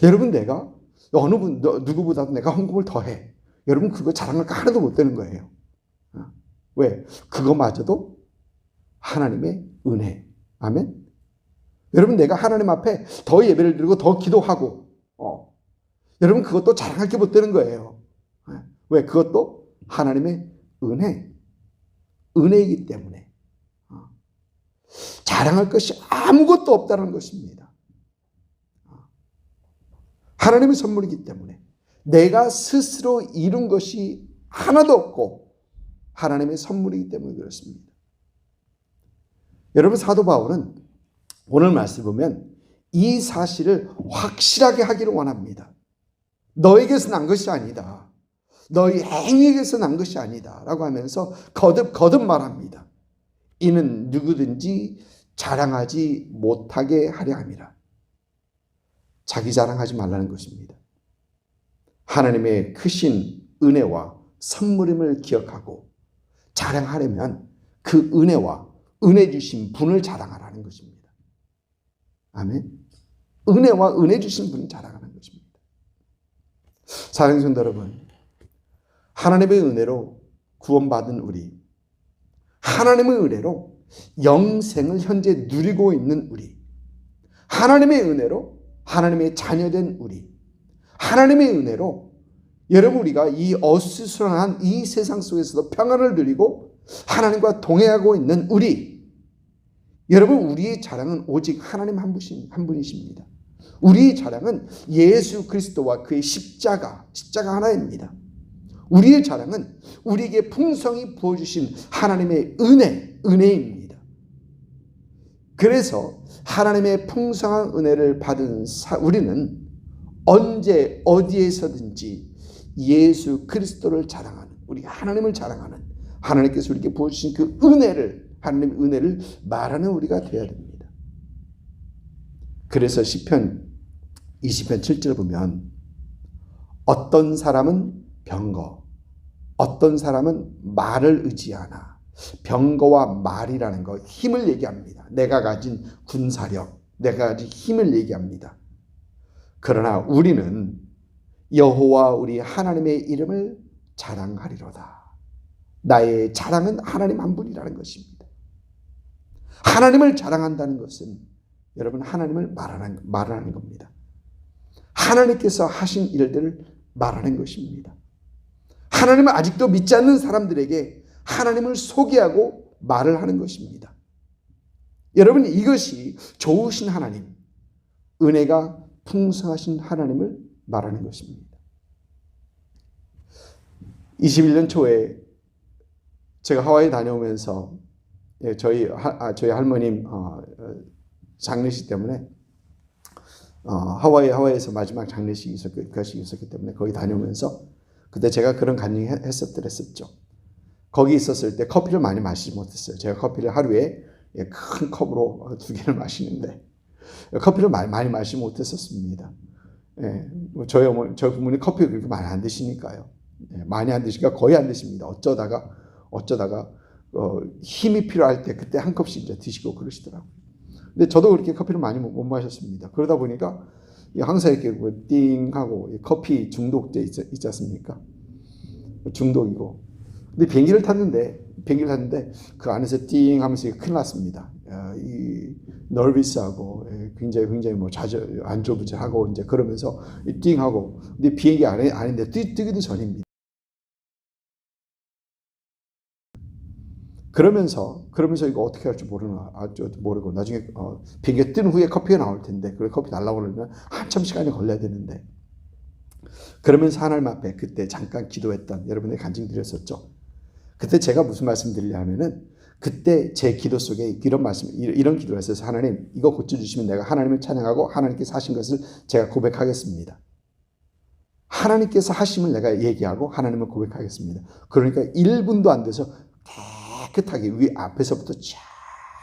여러분, 내가 누구보다도 내가 헌금을 더해. 여러분, 그거 자랑할 거 하나도 못 되는 거예요. 왜? 그거마저도 하나님의 은혜. 아멘. 여러분, 내가 하나님 앞에 더 예배를 드리고 더 기도하고, 여러분, 그것도 자랑할 게 못 되는 거예요. 왜? 그것도 하나님의 은혜이기 때문에. 자랑할 것이 아무것도 없다는 것입니다. 하나님의 선물이기 때문에 내가 스스로 이룬 것이 하나도 없고 하나님의 선물이기 때문에 그렇습니다. 여러분, 사도 바울은 오늘 말씀 보면 이 사실을 확실하게 하기를 원합니다. 너에게서 난 것이 아니다. 너희 행위에게서 난 것이 아니다. 라고 하면서 거듭 말합니다. 이는 누구든지 자랑하지 못하게 하려 함이라. 자기 자랑하지 말라는 것입니다. 하나님의 크신 은혜와 선물임을 기억하고 자랑하려면 그 은혜와 은혜 주신 분을 자랑하라는 것입니다. 아멘. 은혜와 은혜 주신 분을 자랑하는 것입니다. 사랑하는 성도 여러분, 하나님의 은혜로 구원받은 우리, 하나님의 은혜로 영생을 현재 누리고 있는 우리, 하나님의 은혜로 하나님의 자녀된 우리, 하나님의 은혜로 여러분 우리가 이 어수선한 이 세상 속에서도 평안을 누리고 하나님과 동행하고 있는 우리, 여러분 우리의 자랑은 오직 하나님 한 분이십니다. 우리의 자랑은 예수 그리스도와 그의 십자가 하나입니다. 우리의 자랑은 우리에게 풍성히 부어주신 하나님의 은혜입니다. 그래서 하나님의 풍성한 은혜를 받은 우리는 언제 어디에서든지 예수 그리스도를 자랑하는, 우리 하나님을 자랑하는, 하나님께서 우리에게 부어주신 그 은혜를, 하나님의 은혜를 말하는 우리가 되어야 됩니다. 그래서 시편 20편 7절 보면 어떤 사람은 병거, 어떤 사람은 말을 의지하나, 병거와 말이라는 거 힘을 얘기합니다. 내가 가진 군사력, 내가 가진 힘을 얘기합니다. 그러나 우리는 여호와 우리 하나님의 이름을 자랑하리로다. 나의 자랑은 하나님 한 분이라는 것입니다. 하나님을 자랑한다는 것은 여러분 하나님을 말하는 겁니다. 하나님께서 하신 일들을 말하는 것입니다. 하나님을 아직도 믿지 않는 사람들에게 하나님을 소개하고 말을 하는 것입니다. 여러분 이것이 좋으신 하나님, 은혜가 풍성하신 하나님을 말하는 것입니다. 21년 초에 제가 하와이 다녀오면서 저희 할머님 장례식 때문에 하와이에서 마지막 장례식이 있었기 때문에 거기 다녀오면서 그때 제가 그런 간증 했었죠. 거기 있었을 때 커피를 많이 마시지 못했어요. 제가 커피를 하루에 큰 컵으로 2개를 마시는데 커피를 많이 마시지 못했었습니다. 저희 부모님 커피를 그렇게 많이 안 드시니까요. 많이 안 드시니까 거의 안 드십니다. 어쩌다가 힘이 필요할 때 그때 한 컵씩 이제 드시고 그러시더라고요. 근데 저도 그렇게 커피를 많이 못 마셨습니다. 그러다 보니까 항상 이렇게 띵 하고 커피 중독돼 있지 않습니까? 중독이고. 근데 비행기를 탔는데 그 안에서 띵 하면서 큰일 났습니다. 이 너비스하고 굉장히 뭐 안절부절하고 이제 그러면서 띵 하고. 근데 비행기 안인데 뜨기도 전입니다. 그러면서 이거 어떻게 할지 모르고 나중에 비행기 뜬 후에 커피가 나올 텐데 그 커피 달라고 그러면 한참 시간이 걸려야 되는데 그러면서 하나님 앞에 그때 잠깐 기도했던 여러분의 간증 드렸었죠. 그때 제가 무슨 말씀 드리냐면은 그때 제 기도 속에 이런 기도를 했어요. 하나님 이거 고쳐주시면 내가 하나님을 찬양하고 하나님께서 하신 것을 제가 고백하겠습니다. 하나님께서 하심을 내가 얘기하고 하나님을 고백하겠습니다. 그러니까 1분도 안 돼서 깨끗하게 위 앞에서부터 쫙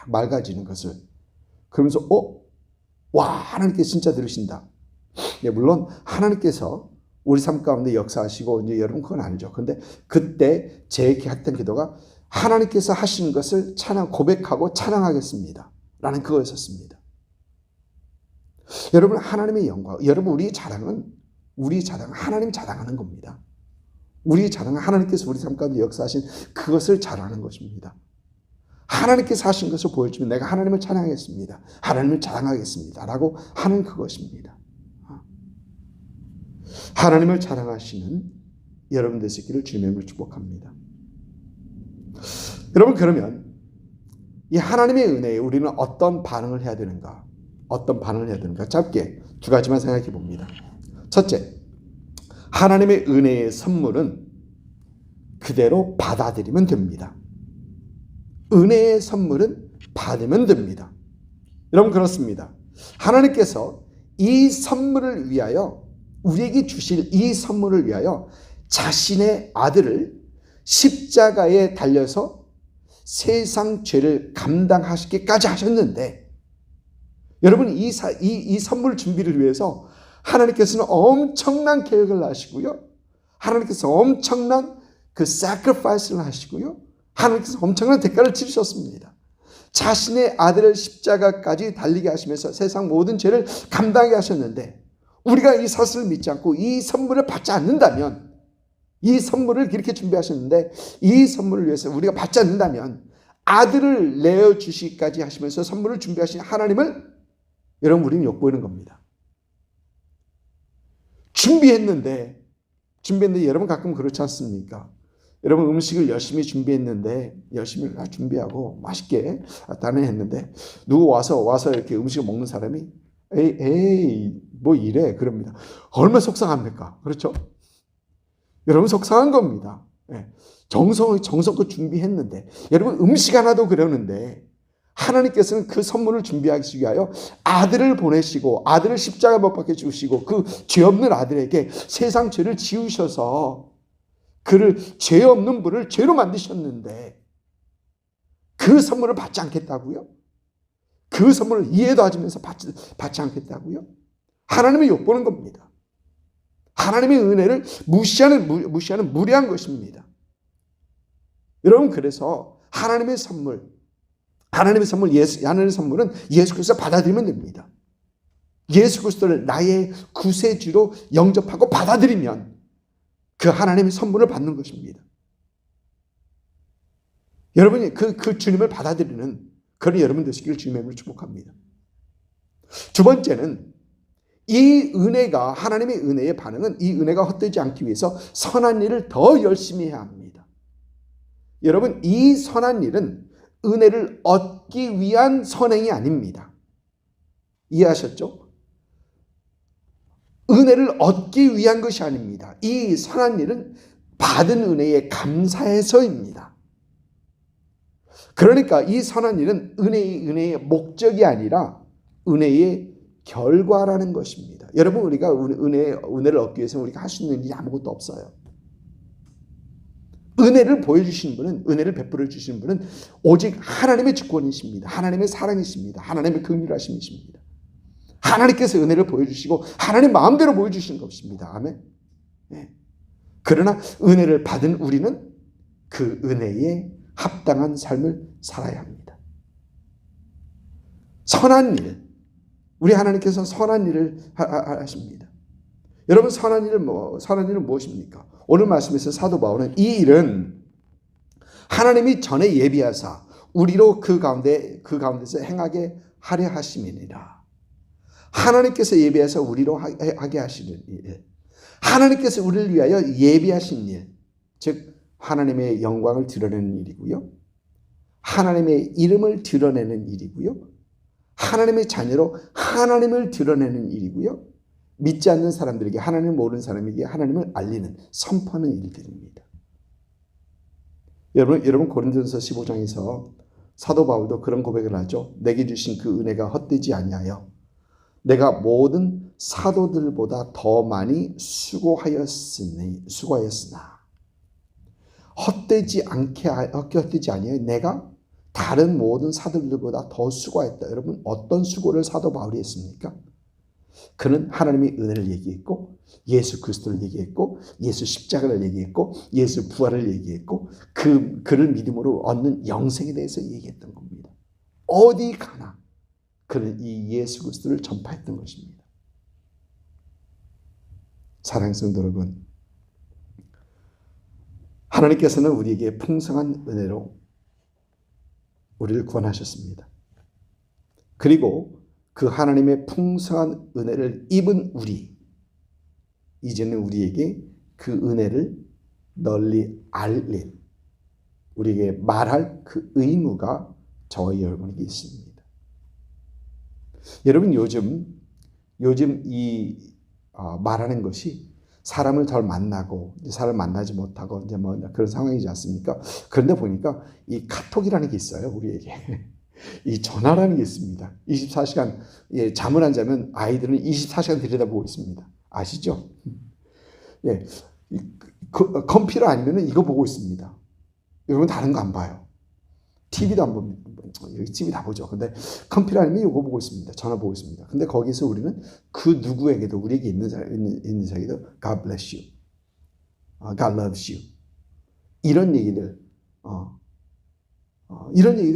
맑아지는 것을 그러면서 와 하나님께서 진짜 들으신다. 물론 하나님께서 우리 삶 가운데 역사하시고 이제 여러분 그건 아니죠. 근데 그때 제 했던 기도가 하나님께서 하신 것을 고백하고 찬양하겠습니다. 라는 그거였었습니다. 여러분 하나님의 영광, 여러분 우리 자랑은 하나님 자랑하는 겁니다. 우리 자랑은 하나님께서 우리 삶 가운데 역사하신 그것을 자랑하는 것입니다. 하나님께서 하신 것을 보여주면 내가 하나님을 찬양하겠습니다. 하나님을 자랑하겠습니다. 라고 하는 그것입니다. 하나님을 자랑하시는 여러분 되시기를 주님으로 축복합니다. 여러분 그러면 이 하나님의 은혜에 우리는 어떤 반응을 해야 되는가? 짧게 2가지만 생각해 봅니다. 첫째, 하나님의 은혜의 선물은 그대로 받아들이면 됩니다. 은혜의 선물은 받으면 됩니다. 여러분 그렇습니다. 하나님께서 이 선물을 위하여 우리에게 주실 이 선물을 위하여 자신의 아들을 십자가에 달려서 세상 죄를 감당하시기까지 하셨는데 여러분 이 선물 준비를 위해서 하나님께서는 엄청난 계획을 하시고요. 하나님께서 엄청난 그 sacrifice를 하시고요. 하나님께서 엄청난 대가를 치르셨습니다. 자신의 아들을 십자가까지 달리게 하시면서 세상 모든 죄를 감당하게 하셨는데 우리가 이 사실을 믿지 않고 이 선물을 받지 않는다면, 이 선물을 이렇게 준비하셨는데 이 선물을 위해서 우리가 받지 않는다면 아들을 내어주시기까지 하시면서 선물을 준비하신 하나님을 여러분 우리는 욕보이는 겁니다. 준비했는데 여러분 가끔 그렇지 않습니까? 여러분 음식을 열심히 준비했는데 열심히 준비하고 맛있게 다는 했는데 누구 와서 이렇게 음식을 먹는 사람이 에이 뭐 이래 그럽니다. 얼마나 속상합니까? 그렇죠? 여러분 속상한 겁니다. 정성껏 준비했는데 여러분 음식 하나도 그러는데 하나님께서는 그 선물을 준비하기 위하여 아들을 보내시고 아들을 십자가 못 박혀 주시고 그 죄 없는 아들에게 세상 죄를 지우셔서 그를 죄 없는 분을 죄로 만드셨는데 그 선물을 받지 않겠다고요? 그 선물을 이해도 하면서 받지 않겠다고요? 하나님을 욕보는 겁니다. 하나님의 은혜를 무시하는 무례한 것입니다. 여러분 그래서 하나님의 선물은 예수 그리스도 받아들이면 됩니다. 예수 그리스도를 나의 구세주로 영접하고 받아들이면 그 하나님의 선물을 받는 것입니다. 여러분이 그 주님을 받아들이는 그런 여러분 되시기를 주님의 이름으로 축복합니다. 두 번째는 이 은혜가 하나님의 은혜의 반응은 이 은혜가 헛되지 않기 위해서 선한 일을 더 열심히 해야 합니다. 여러분 이 선한 일은 은혜를 얻기 위한 선행이 아닙니다. 이해하셨죠? 은혜를 얻기 위한 것이 아닙니다. 이 선한 일은 받은 은혜에 감사해서입니다. 그러니까 이 선한 일은 은혜의 목적이 아니라 은혜의 결과라는 것입니다. 여러분 우리가 은혜를 얻기 위해서 우리가 할 수 있는 일이 아무것도 없어요. 은혜를 보여주시는 분은, 은혜를 베풀어 주시는 분은 오직 하나님의 주권이십니다. 하나님의 사랑이십니다. 하나님의 긍휼하심이십니다. 하나님께서 은혜를 보여주시고 하나님 마음대로 보여주시는 것입니다. 아멘. 네. 그러나 은혜를 받은 우리는 그 은혜에 합당한 삶을 살아야 합니다. 선한 일, 우리 하나님께서 선한 일을 하십니다. 여러분 선한 일은 무엇입니까? 오늘 말씀에서 사도 바울은 이 일은 하나님이 전에 예비하사 우리로 그 가운데서 행하게 하려 하심이니라. 하나님께서 예비하사 우리로 하게 하시는 일, 하나님께서 우리를 위하여 예비하신 일, 즉 하나님의 영광을 드러내는 일이고요, 하나님의 이름을 드러내는 일이고요, 하나님의 자녀로 하나님을 드러내는 일이고요, 믿지 않는 사람들에게, 하나님을 모르는 사람에게 하나님을 알리는, 선포하는 일들입니다. 여러분 고린도전서 15장에서 사도 바울도 그런 고백을 하죠. 내게 주신 그 은혜가 헛되지 아니하여 내가 모든 사도들보다 더 많이 수고하였으나 헛되지 아니하여 내가 다른 모든 사도들보다 더 수고했다. 여러분 어떤 수고를 사도 바울이 했습니까? 그는 하나님의 은혜를 얘기했고 예수 그리스도를 얘기했고 예수 십자가를 얘기했고 예수 부활을 얘기했고 그를 믿음으로 얻는 영생에 대해서 얘기했던 겁니다. 어디 가나 그는 이 예수 그리스도를 전파했던 것입니다. 사랑하는 성도 여러분, 하나님께서는 우리에게 풍성한 은혜로 우리를 구원하셨습니다. 그리고 그 하나님의 풍성한 은혜를 입은 이제는 우리에게 그 은혜를 널리 알릴, 우리에게 말할 그 의무가 저와 여러분에게 있습니다. 여러분 요즘 말하는 것이 사람을 덜 만나고 사람을 만나지 못하고 이제 뭐 그런 상황이지 않습니까? 그런데 보니까 이 카톡이라는 게 있어요, 우리에게. 이 전화라는 게 있습니다. 24시간 잠을 안 자면 아이들은 24시간 들여다보고 있습니다. 아시죠? 예, 컴퓨터 아니면 이거 보고 있습니다. 여러분 다른 거 안 봐요. TV도 안 봅니다. TV 다 보죠. 근데 컴퓨터 아니면 이거 보고 있습니다. 전화 보고 있습니다. 근데 거기서 우리는 그 누구에게도, 우리에게 있는 자에게도 God bless you, God loves you, 이런 얘기를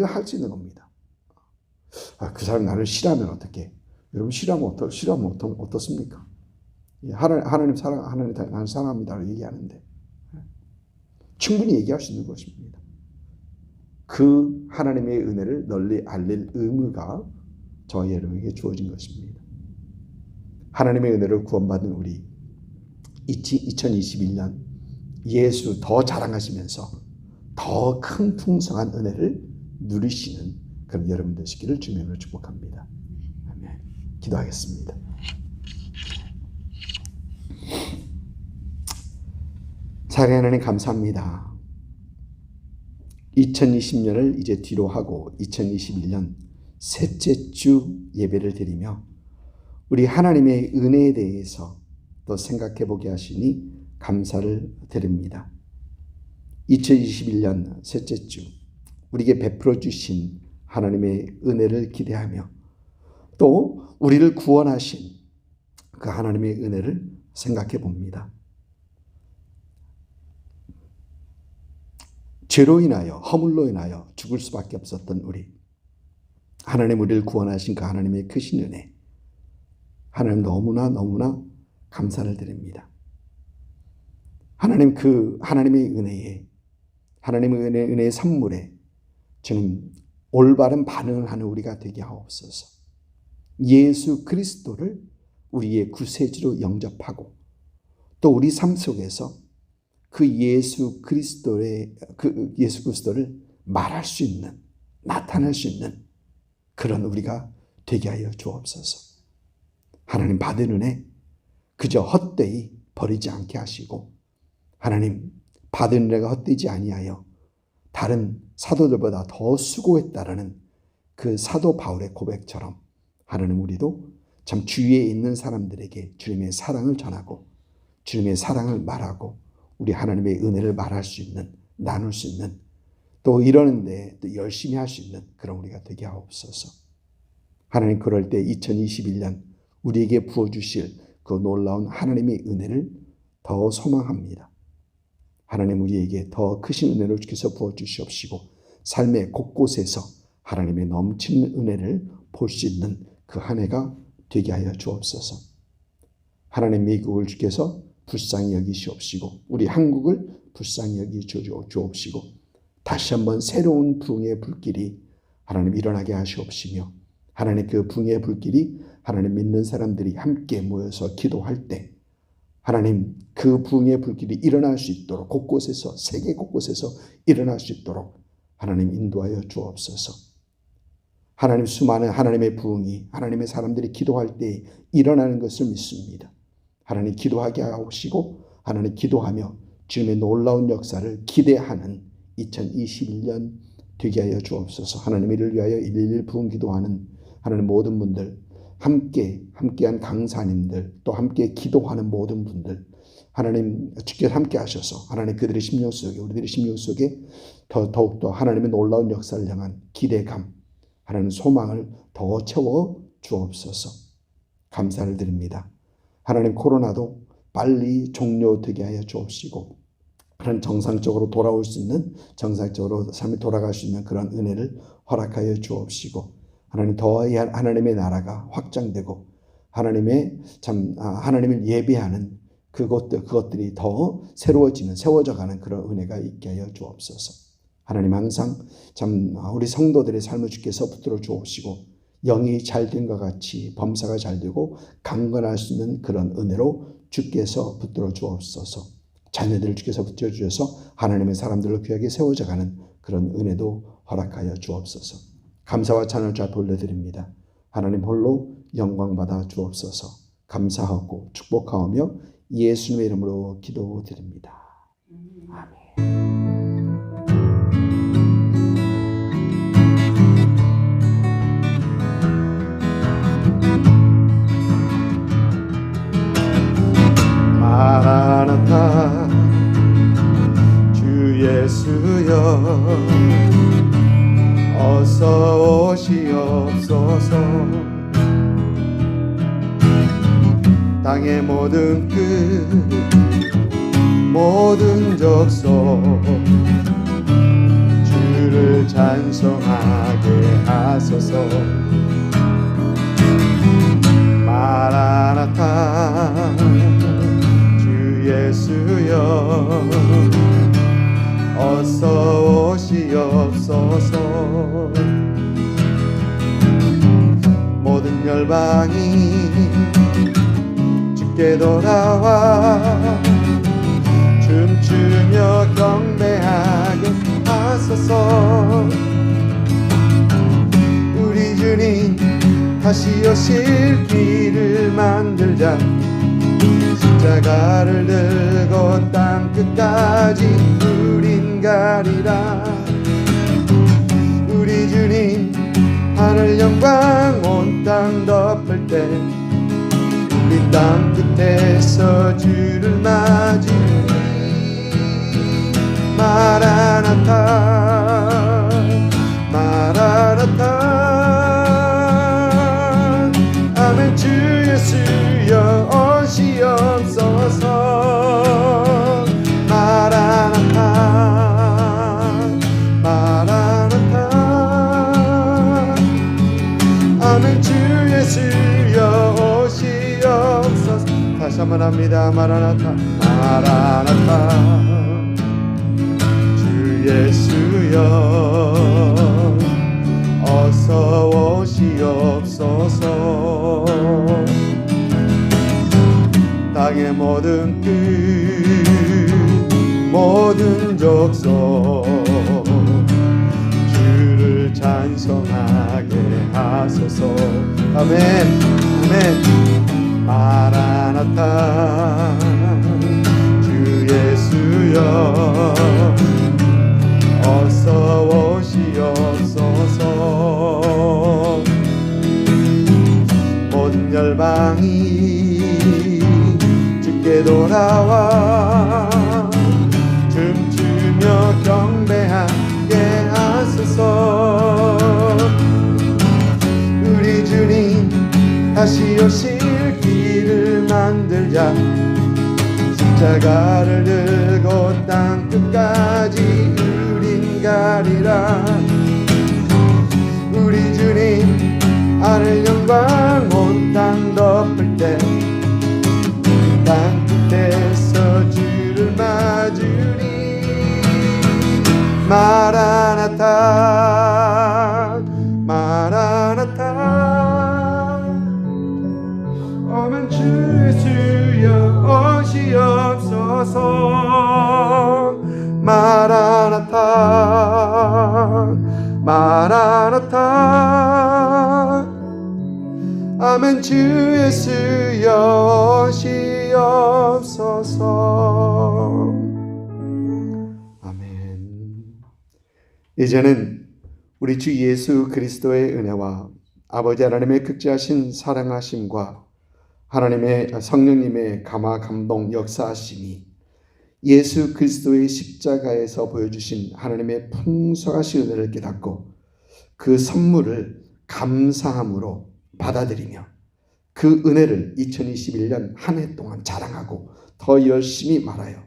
할 수 있는 겁니다. 그 사람이 나를 싫어하면 어떻게? 여러분 싫어하면 어떻습니까? 하나님 나를 사랑합니다라고 얘기하는데 충분히 얘기할 수 있는 것입니다. 그 하나님의 은혜를 널리 알릴 의무가 저와 여러분에게 주어진 것입니다. 하나님의 은혜를 구원받은 우리 2021년 예수 더 자랑하시면서 더 큰 풍성한 은혜를 누리시는 그런 여러분 되시기를 주님으로 축복합니다. 아멘. 기도하겠습니다. 사랑하는 하나님 감사합니다. 2020년을 이제 뒤로 하고 2021년 셋째 주 예배를 드리며 우리 하나님의 은혜에 대해서 또 생각해 보게 하시니 감사를 드립니다. 2021년 셋째 주 우리에게 베풀어 주신 하나님의 은혜를 기대하며 또 우리를 구원하신 그 하나님의 은혜를 생각해 봅니다. 죄로 인하여 허물로 인하여 죽을 수밖에 없었던 우리 하나님 우리를 구원하신 그 하나님의 크신 은혜 하나님 너무나 감사를 드립니다. 하나님 그 하나님의 은혜에 하나님의 은혜의 선물에 주님 올바른 반응을 하는 우리가 되게 하옵소서. 예수 그리스도를 우리의 구세주로 영접하고 또 우리 삶 속에서 그 예수 그리스도를 말할 수 있는 나타낼 수 있는 그런 우리가 되게 하여 주옵소서. 하나님 받은 은혜 그저 헛되이 버리지 않게 하시고 하나님 받은 은혜가 헛되지 아니하여 다른 사도들보다 더 수고했다라는 그 사도 바울의 고백처럼 하나님 우리도 참 주위에 있는 사람들에게 주님의 사랑을 전하고 주님의 사랑을 말하고 우리 하나님의 은혜를 말할 수 있는 나눌 수 있는 또 이러는데 또 열심히 할 수 있는 그런 우리가 되게 하옵소서. 하나님 그럴 때 2021년 우리에게 부어주실 그 놀라운 하나님의 은혜를 더 소망합니다. 하나님 우리에게 더 크신 은혜를 주께서 부어주시옵시고 삶의 곳곳에서 하나님의 넘치는 은혜를 볼 수 있는 그 한 해가 되게 하여 주옵소서. 하나님 미국을 주께서 불쌍히 여기시옵시고 우리 한국을 불쌍히 여기 주옵시고 다시 한번 새로운 부흥의 불길이 하나님 일어나게 하시옵시며 하나님 그 부흥의 불길이 하나님 믿는 사람들이 함께 모여서 기도할 때 하나님 그 부흥의 불길이 일어날 수 있도록 곳곳에서 세계 곳곳에서 일어날 수 있도록 하나님 인도하여 주옵소서. 하나님 수많은 하나님의 부흥이 하나님의 사람들이 기도할 때 일어나는 것을 믿습니다. 하나님 기도하게 하시고 하나님 기도하며 주님의 놀라운 역사를 기대하는 2021년 되게 하여 주옵소서. 하나님 이를 위하여 111 부흥 기도하는 하나님 모든 분들 함께한 강사님들 또 함께 기도하는 모든 분들 하나님 주께서 함께 하셔서 하나님 그들의 심령 속에 우리들의 심령 속에 더욱더 하나님의 놀라운 역사를 향한 기대감 하나님 소망을 더 채워 주옵소서. 감사를 드립니다. 하나님 코로나도 빨리 종료되게 하여 주옵시고 하나님 정상적으로 돌아올 수 있는 정상적으로 삶이 돌아갈 수 있는 그런 은혜를 허락하여 주옵시고 하나님 더한 하나님의 나라가 확장되고 하나님을 예배하는 그것들이 더 세워져가는 그런 은혜가 있게 하여 주옵소서. 하나님 항상 참 우리 성도들의 삶을 주께서 붙들어 주옵시고 영이 잘된 것 같이 범사가 잘되고 강건할 수 있는 그런 은혜로 주께서 붙들어 주옵소서. 자녀들을 주께서 붙들어 주셔서 하나님의 사람들로 귀하게 세워져가는 그런 은혜도 허락하여 주옵소서. 감사와 찬양을 주 앞에 올려드립니다. 하나님 홀로 영광 받아 주옵소서. 감사하고 축복하오며 예수님의 이름으로 기도드립니다. 아멘. 마라나타 주 예수여 어서 오시옵소서. 땅의 모든 끝 모든 적소 주를 찬송하게 하소서. 마라나타 주 예수여 어서 오시옵소서. 모든 열방이 주께 돌아와 춤추며 경배하게 하소서. 우리 주님 다시 오실 길을 만들자. 십자가를 들고 땅끝까지 우린 가리라. 우리 주님 하늘 영광 온 땅 덮을 때 우리 땅끝에서 주를 맞으리. 마라나타 마라나타 아멘. 주 예수여 오시옵소서. 마라나타 마라나타 아멘. 주 예수여 오시옵소서. 다시 한번 합니다. 마라나타 마라나타 주 예수여 어서 오시옵소서. 땅의 모든 끝 모든 족속 주를 찬송하게 하소서. 아멘 아멘. 마라나타 주 예수여 어서 오시옵소서. 모든 열방이 주께 돌아와 춤추며 경배하게 하소서. 우리 주님 다시 오실 길을 만들자. 십자가를 들고 땅끝까지 우린 가리라. 우리 주님 하늘 영광 온 땅 덮을 때 땅끝에서 주를 맞으리. 마라나타 마라나타 오면 주 예수여 오시옵소서. 마라나타 마라나타 아멘. 주 예수여 오시옵소서. 아멘. 이제는 우리 주 예수 그리스도의 은혜와 아버지 하나님의 극지하신 사랑하심과 하나님의 성령님의 감화 감동 역사하심이 예수 그리스도의 십자가에서 보여주신 하나님의 풍성하신 은혜를 깨닫고 그 선물을 감사함으로 받아들이며 그 은혜를 2021년 한 해 동안 자랑하고 더 열심히 말하여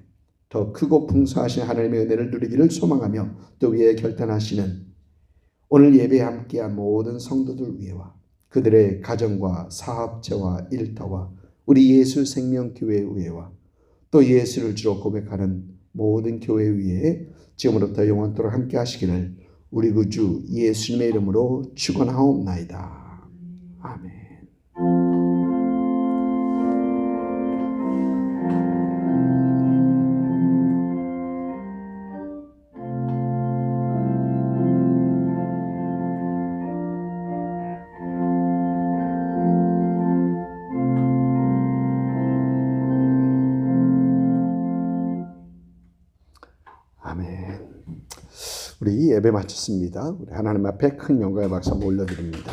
더 크고 풍성하신 하나님의 은혜를 누리기를 소망하며 또 위에 결단하시는 오늘 예배에 함께한 모든 성도들 위에와 그들의 가정과 사업체와 일터와 우리 예수 생명교회 위에와 또 예수를 주로 고백하는 모든 교회 위에 지금부터 영원토록 함께 하시기를 우리 구주 예수님의 이름으로 축원하옵나이다. 아멘. 우리 예배 마쳤습니다. 우리 하나님 앞에 큰 영광의 박수 한번 올려드립니다.